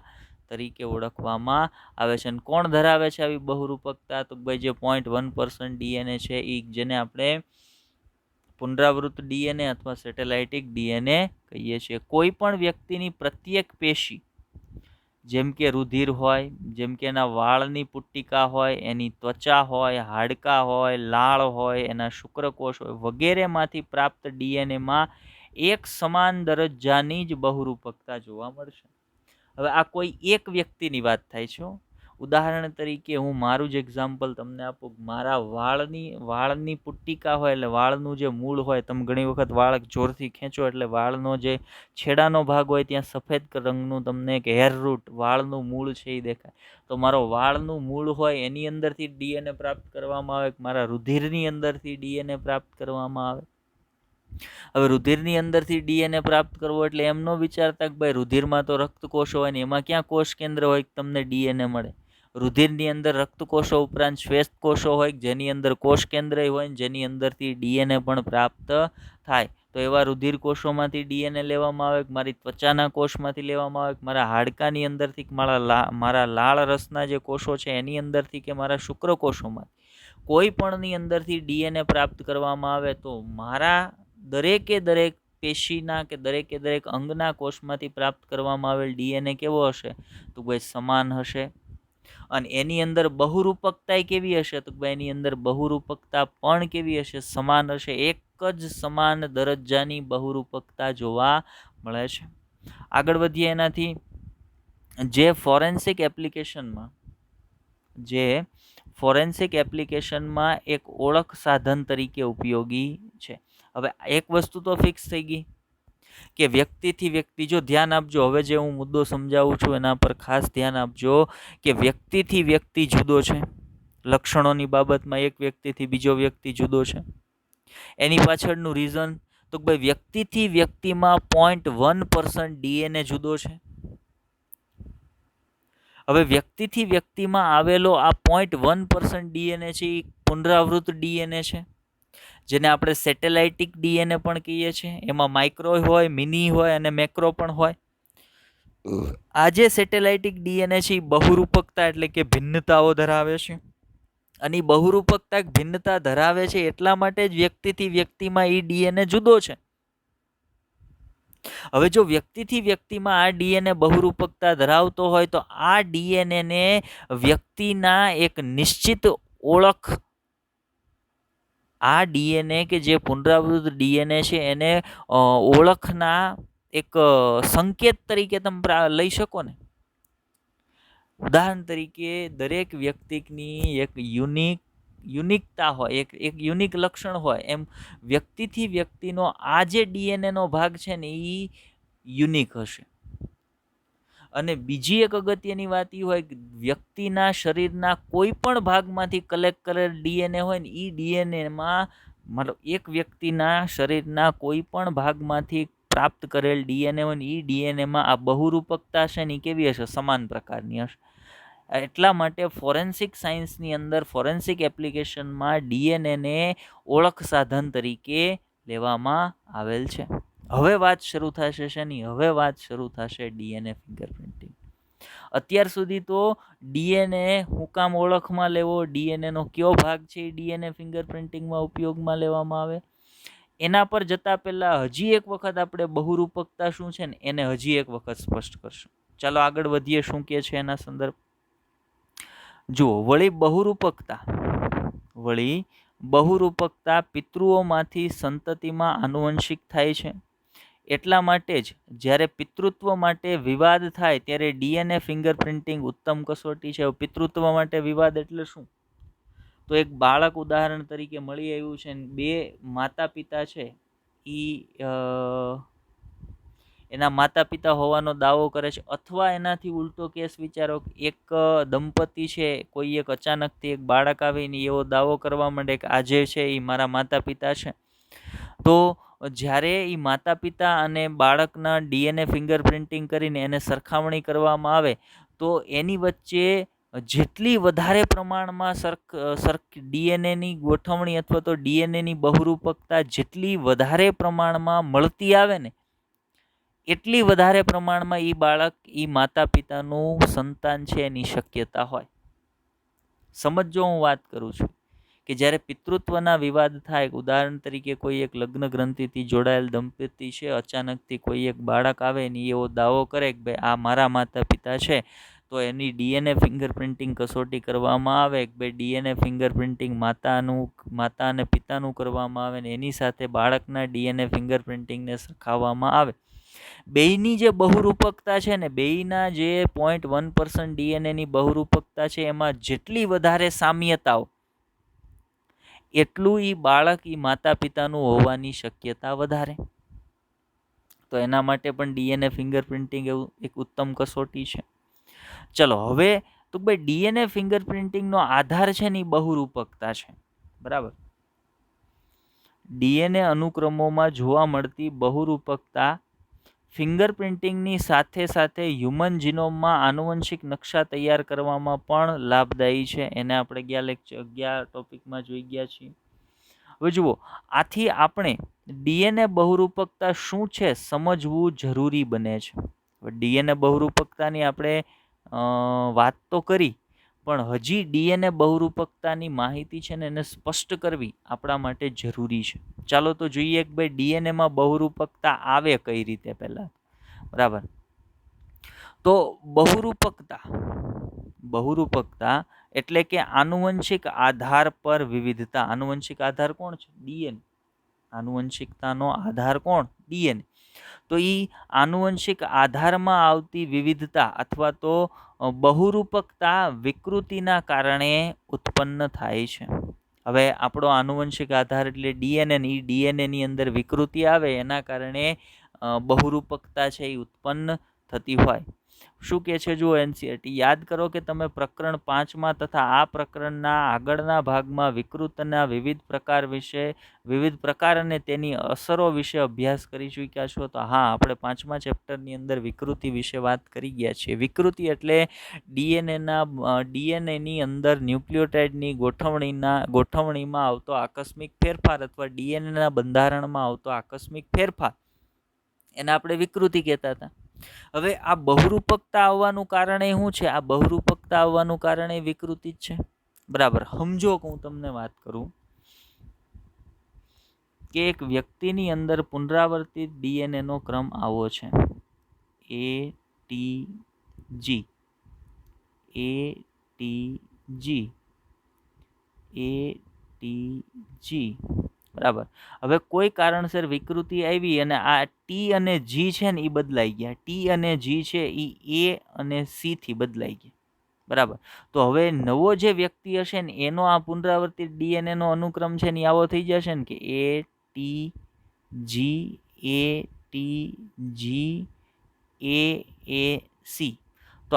તરીકે ઓળખવામાં આવે છે. અને કોણ ધરાવે છે આવી બહુરૂપકતા? તો ભાઈ જે 0.1% ડીએનએ છે એ, જેને આપણે પુનરાવૃત્ત ડીએનએ અથવા સેટેલાઇટિક ડીએનએ કહીએ છીએ. કોઈ પણ વ્યક્તિની પ્રત્યેક પેશી, જેમ કે રુધિર હોય, જેમ કે એના વાળની પુટ્ટિકા હોય, એની ત્વચા હોય, હાડકાં હોય, લાળ હોય, એના શુક્રકોષ હોય, વગેરેમાંથી પ્રાપ્ત ડીએનએમાં એક સમાન દરજ્જાની જ બહુરૂપકતા જોવા મળશે. હવે આ કોઈ એક વ્યક્તિની વાત થાય છે. ઉદાહરણ તરીકે હું મારું જ એક્ઝામ્પલ તમને આપું. મારા વાળની પુટ્ટિકા હોય, એટલે વાળનું જે મૂળ હોય, તમે ઘણી વખત વાળ જોરથી ખેંચો એટલે વાળનો જે છેડાનો ભાગ હોય ત્યાં સફેદ રંગનું તમને એક હેર રૂટ, વાળનું મૂળ છે એ દેખાય. તો મારો વાળનું મૂળ હોય એની અંદરથી ડીએનએ પ્રાપ્ત કરવામાં આવે, મારા રુધિરની અંદરથી ડીએનએ પ્રાપ્ત કરવામાં આવે. હવે રુધિરની અંદરથી ડીએનએ પ્રાપ્ત કરવો એટલે એમ ન વિચારતા કે ભાઈ રુધિરમાં તો રક્તકોષો હોય ને એમાં ક્યાં કોષ કેન્દ્ર હોય તમને ડીએનએ મળે. રુધિરની અંદર રક્તકોષો ઉપરાંત શ્વેત કોષો હોય, જેની અંદર કોષ કેન્દ્ર હોય ને જેની અંદરથી ડીએનએ પણ પ્રાપ્ત થાય. તો એવા રુધિર કોષોમાંથી ડીએનએ લેવામાં આવે, મારી ત્વચાના કોષમાંથી લેવામાં આવે, મારા હાડકાની અંદરથી, મારા લાળ રસના જે કોષો છે એની અંદરથી, કે મારા શુક્રકોષોમાંથી કોઈ પણની અંદરથી ડીએનએ પ્રાપ્ત કરવામાં આવે તો મારા દરેકે દરેક પેશીના કે દરેકે દરેક અંગના કોષમાંથી પ્રાપ્ત કરવામાં આવેલ ડીએનએ કેવો હશે? તો ભાઈ સમાન હશે. અને એની અંદર બહુરૂપકતા કેવી હશે? તો ભાઈ એની અંદર બહુરૂપકતા પણ કેવી હશે? સમાન હશે. એક જ સમાન દરજ્જાની બહુરૂપકતા જોવા મળે છે. આગળ વધીએ એનાથી, જે ફોરેન્સિક એપ્લિકેશનમાં એક ઓળખ સાધન તરીકે ઉપયોગી છે. હવે એક વસ્તુ તો ફિક્સ થઈ ગઈ કે વ્યક્તિથી વ્યક્તિ, જો ધ્યાન આપજો, હવે જે હું મુદ્દો સમજાવું છું એના પર ખાસ ધ્યાન આપજો કે વ્યક્તિથી વ્યક્તિ જુદો છે. લક્ષણોની બાબતમાં એક વ્યક્તિથી બીજો વ્યક્તિ જુદો છે. એની પાછળનું રીઝન તો ભાઈ વ્યક્તિથી વ્યક્તિમાં 0.1% ડીએનએ જુદો છે. હવે વ્યક્તિથી વ્યક્તિમાં આવેલો આ 0.1% ડીએનએ છે એ પુનરાવૃત્ત ડીએનએ છે, જેને આપણે સેટેલાઇટિક ડીએનએ પણ કહીએ છીએ. એમાં માઇક્રો હોય, મિની હોય અને મેક્રો પણ હોય. આ જે સેટેલાઇટિક ડીએનએ છે એ બહુરૂપકતા એટલે કે ભિન્નતાઓ ધરાવે છે. અને બહુરૂપકતા ભિન્નતા ધરાવે છે એટલા માટે જ વ્યક્તિથી વ્યક્તિમાં એ ડીએનએ જુદો છે. હવે જો વ્યક્તિથી વ્યક્તિમાં આ ડીએનએ બહુરૂપકતા ધરાવતો હોય તો આ ડીએનએ ને વ્યક્તિના એક નિશ્ચિત ઓળખ, આ ડીએનએ કે જે પુનરાવૃત્ત ડીએનએ છે એને ઓળખના એક સંકેત તરીકે તમે લઈ શકો ને. ઉદાહરણ તરીકે દરેક વ્યક્તિની એક યુનિકતા હોય, એક યુનિક લક્ષણ હોય, એમ વ્યક્તિથી વ્યક્તિનો આ જે ડીએનએ નો ભાગ છે ને એ યુનિક હશે. અને બીજી એક અગત્યની વાત એ હોય કે વ્યક્તિના શરીરના કોઈ પણ ભાગમાંથી કલેક્ટ કરેલ ડીએનએ હોય ને એ ડીએનએમાં, મતલબ એક વ્યક્તિના શરીરના કોઈ પણ ભાગમાંથી પ્રાપ્ત કરેલ ડીએનએ હોય ને એ ડીએનએમાં આ બહુરૂપકતા છે ને એ કેવી હશે? સમાન પ્રકારની હશે. એટલા માટે ફોરેન્સિક સાયન્સની અંદર, ફોરેન્સિક એપ્લિકેશનમાં ડીએનએને ઓળખ સાધન તરીકે લેવામાં આવેલ છે. હવે વાત શરૂ થશે શેની? હવે વાત શરૂ થશે ડીએનએ ફિંગરપ્રિન્ટિંગ. અત્યાર સુધી તો ડીએનએ હું કામ ઓળખમાં લેવો, ડીએનએ નો કયો ભાગ છે ડીએનએ ફિંગરપ્રિન્ટિંગમાં ઉપયોગમાં લેવામાં આવે, એના પર જતા પહેલા હજી એક વખત આપણે બહુરૂપકતા શું છે ને એને હજી એક વખત સ્પષ્ટ કરશું. ચાલો આગળ વધીએ, શું કે છે એના સંદર્ભ જુઓ. વળી બહુરૂપકતા પિતૃઓમાંથી સંતતિમાં આનુવંશિક થાય છે. એટલા માટે જ જ્યારે પિતૃત્વ માટે વિવાદ થાય ત્યારે ડીએનએ ફિંગરપ્રિન્ટિંગ ઉત્તમ કસોટી છે. પિતૃત્વ માટે વિવાદ એટલે શું? તો એક બાળક ઉદાહરણ તરીકે મળી આવ્યું છે, બે માતા પિતા છે, એના માતા પિતા હોવાનો દાવો કરે છે. અથવા એનાથી ઉલટો કેસ વિચારો, એક દંપતી છે, કોઈ એક અચાનકથી એક બાળક આવીને એવો દાવો કરવા માંડે કે આ જે છે એ મારા માતા પિતા છે. તો જ્યારે એ માતા પિતા અને બાળકના ડીએનએ ફિંગરપ્રિન્ટિંગ કરીને એને સરખામણી કરવામાં આવે તો એની વચ્ચે જેટલી વધારે પ્રમાણમાં ડીએનએની ગોઠવણી અથવા તો ડીએનએની બહુરૂપકતા જેટલી વધારે પ્રમાણમાં મળતી આવે ને એટલી વધારે પ્રમાણમાં એ બાળક એ માતા પિતાનું સંતાન છે એની શક્યતા હોય. સમજો હું વાત કરું છું કે જ્યારે પિતૃત્વના વિવાદ થાય, ઉદાહરણ તરીકે કોઈ એક લગ્ન ગ્રંથિથી જોડાયેલ દંપતી છે, અચાનકથી કોઈ એક બાળક આવે ને એવો દાવો કરે કે ભાઈ આ મારા માતા પિતા છે, તો એની ડીએનએ ફિંગરપ્રિન્ટિંગ કસોટી કરવામાં આવે કે ભાઈ ડીએનએ ફિંગરપ્રિન્ટિંગ માતા અને પિતાનું કરવામાં આવે ને એની સાથે બાળકના ડીએનએ ફિંગરપ્રિન્ટિંગને સરખાવવામાં આવે. બેયની જે બહુરૂપકતા છે ને, બેયના જે 0.1% ડીએનએની બહુરૂપકતા છે એમાં જેટલી વધારે સામ્યતાઓ એટલું એ બાળક એ માતા પિતાનું હોવાની શક્યતા વધારે. તો એના માટે પણ ડીએનએ ફિંગરપ્રિન્ટિંગ એવું એક ઉત્તમ કસોટી છે. ચલો હવે તો ભાઈ ડીએનએ ફિંગરપ્રિન્ટિંગનો આધાર છે ને એ બહુરૂપકતા છે, બરાબર. ડીએનએ અનુક્રમોમાં જોવા મળતી બહુરૂપકતા ફિંગરપ્રિન્ટિંગની સાથે સાથે હ્યુમન જીનોમમાં આનુવંશિક નકશા તૈયાર કરવામાં પણ લાભદાયી છે. એને આપણે ગયા ટોપિકમાં જોઈ ગયા છીએ. હવે જુઓ, આથી આપણે ડીએનએ બહુરૂપકતા શું છે સમજવું જરૂરી બને છે. ડીએનએ બહુરૂપકતાની આપણે વાત તો કરી, પણ હજી ડીએનએ બહુરૂપકતાની માહિતી છે ને એને સ્પષ્ટ કરવી આપણા માટે જરૂરી છે. ચાલો તો જોઈએ કે ભાઈ ડીએનએમાં બહુરૂપકતા આવે કઈ રીતે પહેલા. બરાબર. તો બહુરૂપકતા એટલે કે આનુવંશિક આધાર પર વિવિધતા. આનુવંશિક આધાર કોણ છે? ડીએનએ. આનુવંશિકતાનો આધાર કોણ? ડીએનએ. તો એ આનુવંશિક આધારમાં આવતી વિવિધતા અથવા તો બહુરૂપકતા વિકૃતિના કારણે ઉત્પન્ન થાય છે. હવે આપણો આનુવંશિક આધાર એટલે ડીએનએ. ડીએનએની અંદર વિકૃતિ આવે એના કારણે બહુરૂપકતા છે એ ઉત્પન્ન થતી હોય. શું કહે છે? જુઓ એનસીઈઆરટી યાદ કરો કે તમે પ્રકરણ 5માં તથા આ પ્રકરણના આગળના ભાગમાં વિકૃતિના વિવિધ પ્રકાર અને તેની અસરો વિશે અભ્યાસ કરી ચૂક્યા છો. તો હા, આપણે 5મા ચેપ્ટરની અંદર વિકૃતિ વિશે વાત કરી ગયા છીએ. વિકૃતિ એટલે ડીએનએની અંદર ન્યુક્લિયોટાઇડની ગોઠવણીમાં આવતો આકસ્મિક ફેરફાર અથવા ડીએનએના બંધારણમાં આવતો આકસ્મિક ફેરફાર, એને આપણે વિકૃતિ કહેતા હતા. હવે આ બહુરૂપકતા આવવાનું કારણે શું છે? આ બહુરૂપકતા આવવાનું કારણે વિકૃતિ જ છે. બરાબર. સમજો કે હું તમને વાત કરું કે એક વ્યક્તિની અંદર પુનરાવર્તિત ડીએનએનો ક્રમ આવો છે, ATG બરાબર. હવે કોઈ કારણસર વિકૃતિ આવી અને આ ટી અને જી છે ને એ બદલાઈ ગયા. ટી અને જી છે એ A અને C થી બદલાઈ ગયા. બરાબર. તો હવે નવો જે વ્યક્તિ હશે ને એનો આ પુનરાવર્તિત ડીએનએ નો અનુક્રમ છે ને આવો થઈ જશે ને કે ATG AAC. તો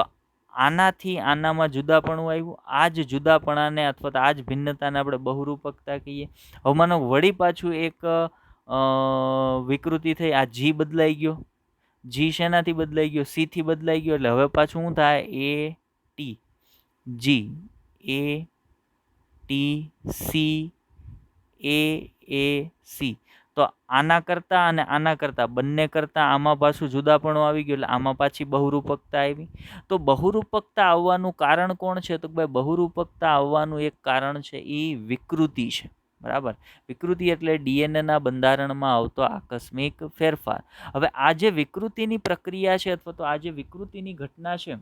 આનાથી આનામાં જુદાપણું આવ્યું. આ જ જુદાપણાને અથવા તો આ જ ભિન્નતાને આપણે બહુરૂપકતા કહીએ. હવે માનો વળી પાછું એક વિકૃતિ થઈ. આ જી બદલાઈ ગયો. જી શેનાથી બદલાઈ ગયો? સી થી બદલાઈ ગયો. એટલે હવે પાછું શું થાય? ATG ATC AAC. તો આના કરતા અને આના કરતા બંને કરતા આમાં પાછું જુદાપણું આવી ગયું. એટલે આમાં પાછી બહુરૂપકતા આવી. તો બહુરૂપકતા આવવાનું કારણ કોણ છે? તો ભાઈ બહુરૂપકતા આવવાનું એક કારણ છે એ વિકૃતિ છે. બરાબર. વિકૃતિ એટલે ડીએનએના બંધારણમાં આવતો આકસ્મિક ફેરફાર. હવે આ જે વિકૃતિની પ્રક્રિયા છે અથવા તો આ જે વિકૃતિની ઘટના છે,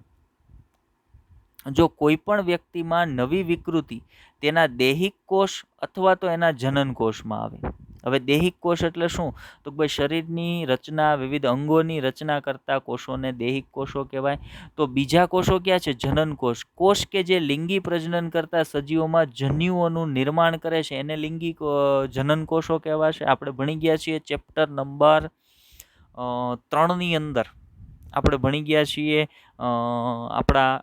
જો કોઈ પણ વ્યક્તિમાં નવી વિકૃતિ તેના દૈહિક કોષ અથવા તો એના જનન કોષમાં આવે. હવે દૈહિક કોષ એટલે શું? તો ભાઈ શરીરની રચના, વિવિધ અંગોની રચના કરતા કોષોને દૈહિક કોષો કહેવાય. તો બીજા કોષો ક્યાં છે? જનન કોષ. કોષ કે જે લિંગી પ્રજનન કરતા સજીવોમાં જન્યુઓનું નિર્માણ કરે છે એને લિંગી જનન કોષો કહેવાશે. આપણે ભણી ગયા છીએ ચેપ્ટર નંબર 3ની અંદર. આપણે ભણી ગયા છીએ આપણા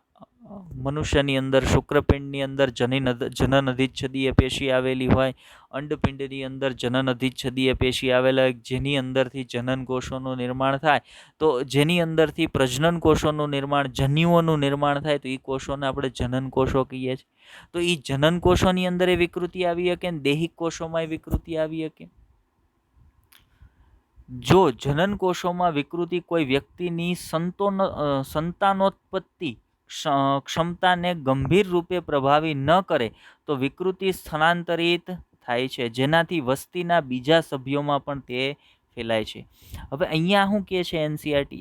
મનુષ્યની અંદર શુક્રપિંડની અંદર જનન અધિચ્છદીય પેશી આવેલી હોય. અંડપિંડની અંદર જનન અધિચ્છદીય પેશી આવેલા હોય, જેની અંદરથી જનન કોષોનું નિર્માણ થાય. તો જેની અંદરથી પ્રજનન કોષોનું નિર્માણ, જન્યુઓનું નિર્માણ થાય, તો એ કોષોને આપણે જનન કોષો કહીએ છીએ. તો એ જનન કોષોની અંદર એ વિકૃતિ આવી શકે ને દૈહિક કોષોમાં વિકૃતિ આવી શકે. જો જનન કોષોમાં વિકૃતિ કોઈ વ્યક્તિની સંતાનોત્પત્તિ ક્ષમતાને ગંભીર રૂપે પ્રભાવિત ન કરે તો વિકૃતિ સ્થાનાંતરિત થાય છે, જેનાથી વસ્તીના બીજા સભ્યોમાં પણ તે ફેલાય છે. હવે અહીંયા શું કહે છે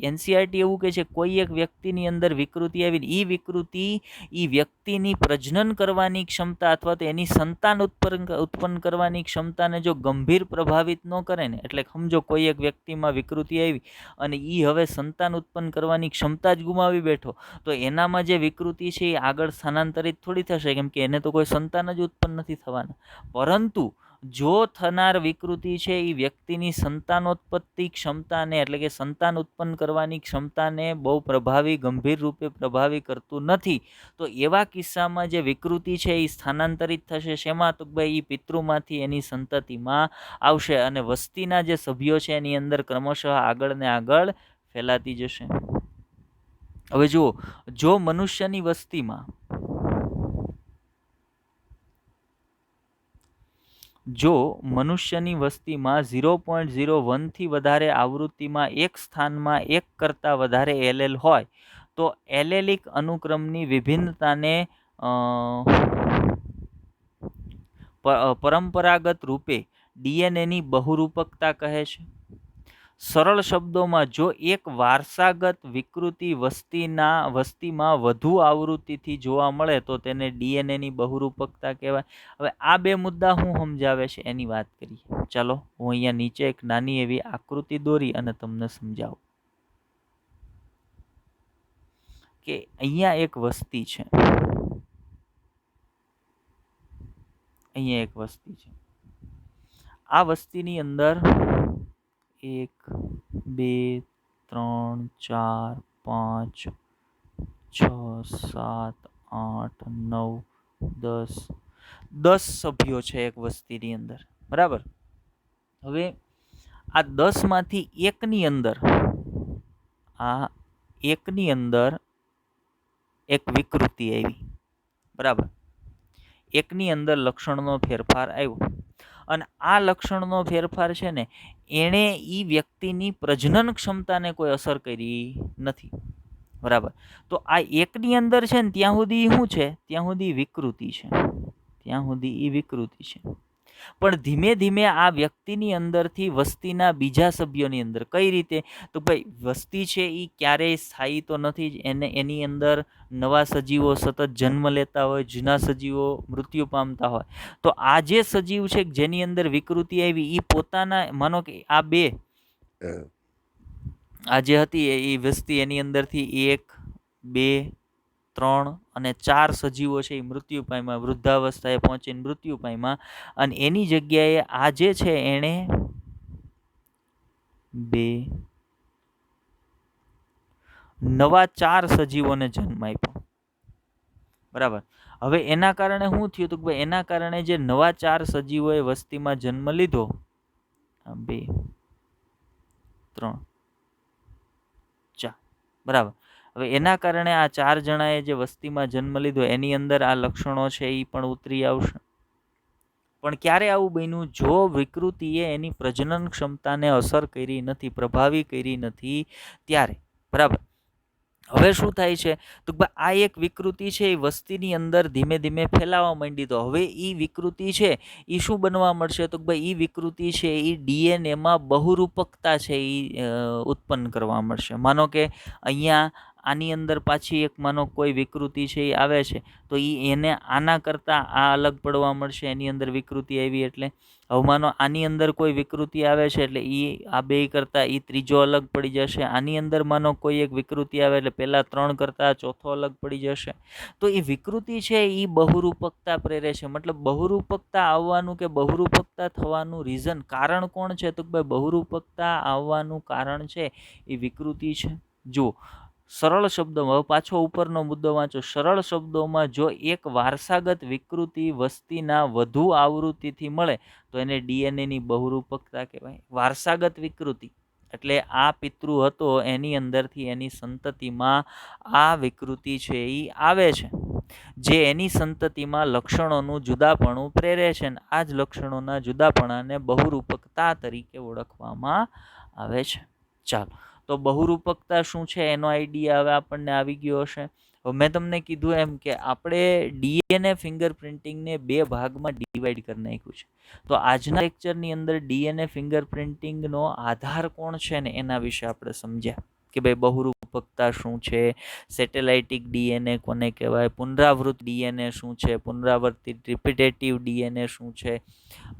એનસીઈઆરટી એવું કહે છે કોઈ એક વ્યક્તિની અંદર વિકૃતિ આવી, એ વિકૃતિ એ વ્યક્તિની પ્રજનન કરવાની ક્ષમતા અથવા તો એની સંતાન ઉત્પન્ન કરવાની ક્ષમતાને જો ગંભીર પ્રભાવિત ન કરે ને, એટલે સમજો કોઈ એક વ્યક્તિમાં વિકૃતિ આવી અને એ હવે સંતાન ઉત્પન્ન કરવાની ક્ષમતા જ ગુમાવી બેઠો, તો એનામાં જે વિકૃતિ છે એ આગળ સ્થાનાંતરિત થોડી થશે, કેમ કે એને તો કોઈ સંતાન જ ઉત્પન્ન નથી થવાના. પરંતુ જો થનાર વિકૃતિ છે એ વ્યક્તિની સંતાનોત્પત્તિ ક્ષમતાને એટલે કે સંતાન ઉત્પન્ન કરવાની ક્ષમતાને બહુ ગંભીર રૂપે પ્રભાવી કરતું નથી, તો એવા કિસ્સામાં જે વિકૃતિ છે એ સ્થાનાંતરિત થશે. શેમાં? તો ભાઈ એ પિતૃમાંથી એની સંતતિમાં આવશે અને વસ્તીના જે સભ્યો છે એની અંદર ક્રમશઃ આગળ ને આગળ ફેલાતી જશે. હવે જુઓ, જો મનુષ્યની વસ્તીમાં 0.01 થી વધારે આવૃત્તિમાં એક સ્થાનમાં એક કરતાં વધારે એલેલ હોય તો એલેલિક અનુક્રમની વિભિન્નતાને પરંપરાગત રૂપે ડીએનએની બહુરૂપકતા કહે છે. સરળ શબ્દોમાં, જો એક વારસાગત વિકૃતિ વસ્તીમાં વધુ આવૃત્તિથી જોવા મળે તો તેને ડીએનએની બહુરૂપકતા કહેવાય. હવે આ બે મુદ્દા શું સમજાવે છે એની વાત કરીએ. ચાલો હું અહીંયા નીચે એક નાની એવી આકૃતિ દોરી અને તમને સમજાવું કે અહીંયા એક વસ્તી છે. અહીંયા એક વસ્તી છે. આ વસ્તીની અંદર 1 2 3 4 5 6 7 8 9 10 સભ્યો છે એક વસ્તીની અંદર, બરાબર. હવે આ 10 માંથી એકની અંદર એક વિકૃતિ આવી, બરાબર. એકની અંદર લક્ષણનો ફેરફાર આવ્યો અને આ લક્ષણનો ફેરફાર છે ને એણે એ વ્યક્તિની પ્રજનન ક્ષમતાને કોઈ અસર કરી નથી, બરાબર. તો આ એકની અંદર છે ને ત્યાં સુધી શું છે? ત્યાં સુધી વિકૃતિ છે. પણ ધીમે ધીમે આ વ્યક્તિની અંદરથી વસ્તીના બીજા સભ્યોની અંદર કઈ રીતે? તો ભાઈ વસ્તી છે એ ક્યારેય સ્થાયી તો નથી જ. એની અંદર નવા સજીવો સતત જન્મ લેતા હોય, જૂના સજીવો મૃત્યુ પામતા હોય. તો આ જે સજીવ છે જેની અંદર વિકૃતિ આવી એ પોતાના, માનો કે આ બે આ જે હતી એ વસ્તી, એની અંદરથી 1 2 3 અને 4 સજીવો છે એ મૃત્યુ પામ્યા, વૃદ્ધાવસ્થાએ પહોંચીને મૃત્યુ પામ્યા. અને એની જગ્યાએ આ જે છે એણે 2 નવા 4 સજીવોને જન્મ આપ્યો, બરાબર. હવે એના કારણે શું થયું? તો ભાઈ એના કારણે જે નવા 4 સજીવોએ વસ્તીમાં જન્મ લીધો, 2 3 4, બરાબર. હવે એના કારણે આ 4 જણાએ જે વસ્તીમાં જન્મ લીધો એની અંદર આ લક્ષણો છે એ પણ ઉતરી આવશે. પણ ક્યારે આવું બન્યું? જો વિકૃતિએ એની પ્રજનન ક્ષમતાને અસર કરી નથી, પ્રભાવી કરી નથી ત્યારે, બરાબર. હવે શું થાય છે? તો આ એક વિકૃતિ છે એ વસ્તીની અંદર ધીમે ધીમે ફેલાવા માંડી. તો હવે એ વિકૃતિ છે એ શું બનવા મળશે? તો એ વિકૃતિ છે એ ડીએનએમાં બહુરૂપકતા છે એ ઉત્પન્ન કરવા મળશે. માનો કે અહીંયા આની અંદર પાછી એક માનો કોઈ વિકૃતિ છે એ આવે છે તો એને આના કરતાં આ અલગ પડવા મળશે. એની અંદર વિકૃતિ આવી એટલે હવે માનો આની અંદર કોઈ વિકૃતિ આવે છે એટલે આ બે કરતાં ત્રીજો અલગ પડી જશે. આની અંદર માનો કોઈ એક વિકૃતિ આવે એટલે પહેલા 3 કરતાં ચોથો અલગ પડી જશે. તો એ વિકૃતિ છે એ બહુરૂપકતા પ્રેરે છે. મતલબ બહુરૂપકતા આવવાનું કે બહુરૂપકતા થવાનું રીઝન, કારણ કોણ છે? તો ભાઈ બહુરૂપકતા આવવાનું કારણ છે એ વિકૃતિ છે. જુઓ સરળ શબ્દોમાં, પાછો ઉપરનો મુદ્દો વાંચો. સરળ શબ્દોમાં, જો એક વારસાગત વિકૃતિ વસ્તીના વધુ આવૃત્તિથી મળે તો એને ડીએનએની બહુરૂપકતા કહેવાય. વારસાગત વિકૃતિ એટલે આ પિતૃ હતો એની અંદરથી એની સંતતિમાં આ વિકૃતિ છે એ આવે છે, જે એની સંતતિમાં લક્ષણોનું જુદાપણું પ્રેરે છે. અને આ જ લક્ષણોના જુદાપણાને બહુરૂપકતા તરીકે ઓળખવામાં આવે છે. ચાલો, તો બહુરૂપકતા શું છે એનો આઈડિયા હવે આપણને આવી ગયો હશે. મેં તમને કીધું એમ કે આપણે ડીએનએ ફિંગરપ્રિન્ટિંગને 2 ભાગમાં ડિવાઈડ કરી નાખ્યું છે. તો આજના લેક્ચરની અંદર ડીએનએ ફિંગરપ્રિન્ટિંગનો આધાર કોણ છે ને એના વિશે આપણે સમજ્યા કે ભાઈ બહુરૂપકતા શું છે, સેટેલાઇટિક ડીએનએ કોને કહેવાય, પુનરાવૃત્ત ડીએનએ શું છે, પુનરાવર્તિત રિપીટેટિવ ડીએનએ શું છે.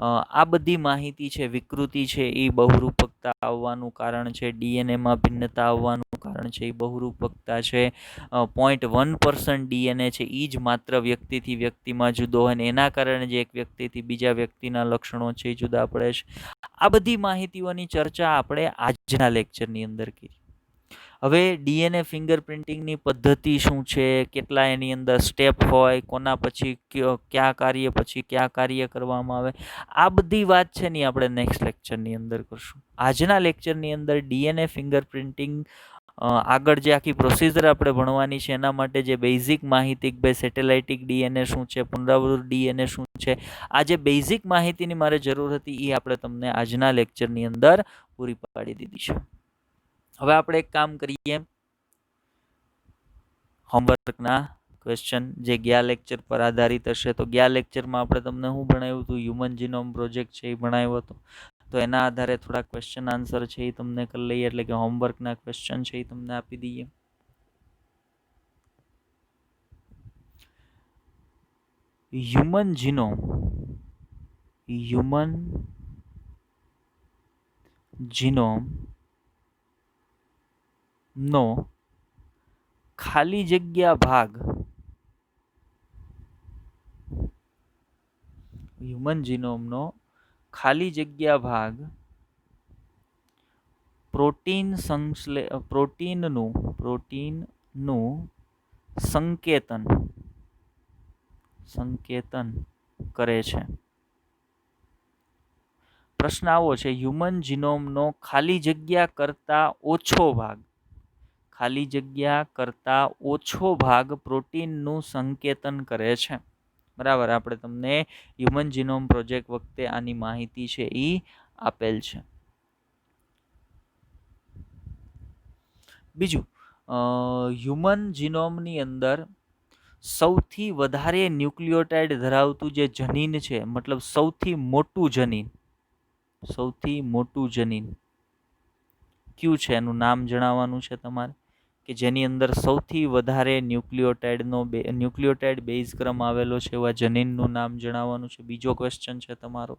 આ બધી માહિતી છે. વિકૃતિ છે એ બહુરૂપકતા આવવાનું કારણ છે. ડીએનએમાં ભિન્નતા આવવાનું કારણ છે એ બહુરૂપકતા છે. 0.1% ડીએનએ છે એ જ માત્ર વ્યક્તિથી વ્યક્તિમાં જુદો હોય ને એના કારણે જે એક વ્યક્તિથી બીજા વ્યક્તિના લક્ષણો છે એ જુદા પડે છે. આ બધી માહિતીઓની ચર્ચા આપણે આજના લેક્ચરની અંદર કરી. હવે ડીએનએ ફિંગરપ્રિન્ટિંગની પદ્ધતિ શું છે, કેટલા એની અંદર સ્ટેપ હોય, કોના પછી કયા કાર્ય પછી કયા કાર્ય કરવામાં આવે, આ બધી વાત છે ને આપણે નેક્સ્ટ લેક્ચરની અંદર કરશું. આજના લેક્ચરની અંદર ડીએનએ ફિંગરપ્રિન્ટિંગ આગળ જે આખી પ્રોસિજર આપણે ભણવાની છે એના માટે જે બેઝિક માહિતી કે ભાઈ સેટેલાઇટિક ડીએનએ શું છે, પુનરાવૃત્ત ડીએનએ શું છે, આ જે બેઝિક માહિતીની મારે જરૂર હતી એ આપણે તમને આજના લેક્ચરની અંદર પૂરી પાડી દીધી છે. હવે આપણે એક કામ કરીએ, હોમવર્કના ક્વેશ્ચન જે ગયા લેક્ચર પર આધારિત હશે. તો ગયા લેક્ચરમાં આપણે તમને શું ભણાવ્યું હતું? હ્યુમન જીનોમ પ્રોજેક્ટ છે એ ભણાવ્યો હતો. તો એના આધારે થોડા ક્વેશ્ચન આન્સર છે એ તમને કરી લઈએ, એટલે કે હોમવર્કના ક્વેશ્ચન છે એ તમને આપી દઈએ. હ્યુમન જીનોમ નો ખાલી જગ્યા ભાગ, હ્યુમન જીનોમનો ખાલી જગ્યા ભાગ પ્રોટીનનું સંકેતન કરે છે. પ્રશ્ન આવો છે, હ્યુમન જીનોમનો ખાલી જગ્યા કરતા ઓછો ભાગ પ્રોટીનનું સંકેતન કરે છે. બરાબર, આપણે તમને હ્યુમન જીનોમ પ્રોજેક્ટ વખતે આની માહિતી છે એ આપેલ છે. બીજું, હ્યુમન જીનોમની અંદર સૌથી વધારે ન્યુક્લિયોટાઇડ ધરાવતું જે જનીન છે, મતલબ સૌથી મોટું જનીન કયું છે? એનું નામ જણાવવાનું છે તમારે, કે જેની અંદર સૌથી વધારે ન્યુક્લિયોટાઇડ બેઝ ક્રમ આવેલો છે એવા જનીનનું નામ જણાવવાનું છે. બીજો ક્વેશ્ચન છે તમારો.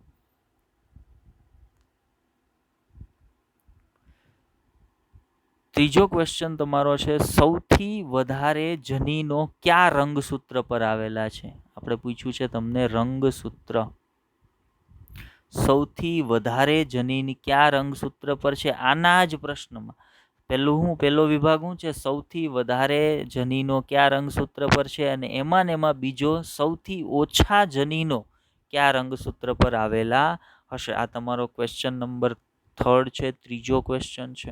ત્રીજો ક્વેશ્ચન તમારો છે, સૌથી વધારે જનીનો કયા રંગસૂત્ર પર આવેલા છે? આપણે પૂછ્યું છે તમને રંગસૂત્ર. સૌથી વધારે જનીન કયા રંગસૂત્ર પર છે? આના જ પ્રશ્નમાં પહેલો વિભાગ શું છે? સૌથી વધારે જનીનો કયા રંગસૂત્ર પર છે, અને એમાં બીજો સૌથી ઓછા જનીનો કયા રંગસૂત્ર પર આવેલા હશે? આ તમારો ક્વેશ્ચન નંબર 3 છે, ત્રીજો ક્વેશ્ચન છે.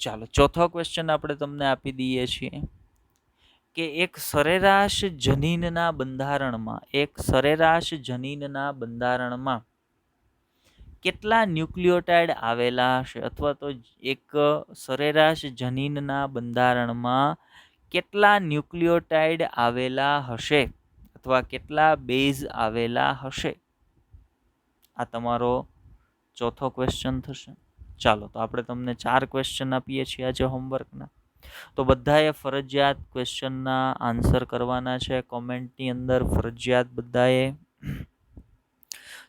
ચાલો, ચોથો ક્વેશ્ચન આપણે તમને આપી દઈએ છીએ કે એક સરેરાશ જનીનના બંધારણમાં કેટલા ન્યુક્લિયોટાઇડ આવેલા હશે? અથવા તો એક સરેરાશ જનીનના બંધારણમાં કેટલા ન્યુક્લિયોટાઇડ આવેલા હશે, અથવા કેટલા બેઝ આવેલા હશે? આ તમારો ચોથો ક્વેશ્ચન થશે. ચાલો, તો આપણે તમને 4 ક્વેશ્ચન આપીએ છીએ આજે હોમવર્કના. તો બધાએ ફરજિયાત ક્વેશ્ચનના આન્સર કરવાના છે કોમેન્ટની અંદર, ફરજિયાત બધાએ.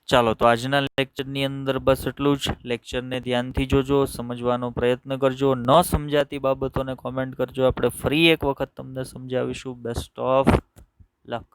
ચાલો, તો આજના લેક્ચરની અંદર બસ એટલું જ. લેક્ચરને ધ્યાનથી જોજો, સમજવાનો પ્રયત્ન કરજો. ન સમજાતી બાબતોને કોમેન્ટ કરજો, આપણે ફરી એક વખત તમને સમજાવીશું. Best of luck.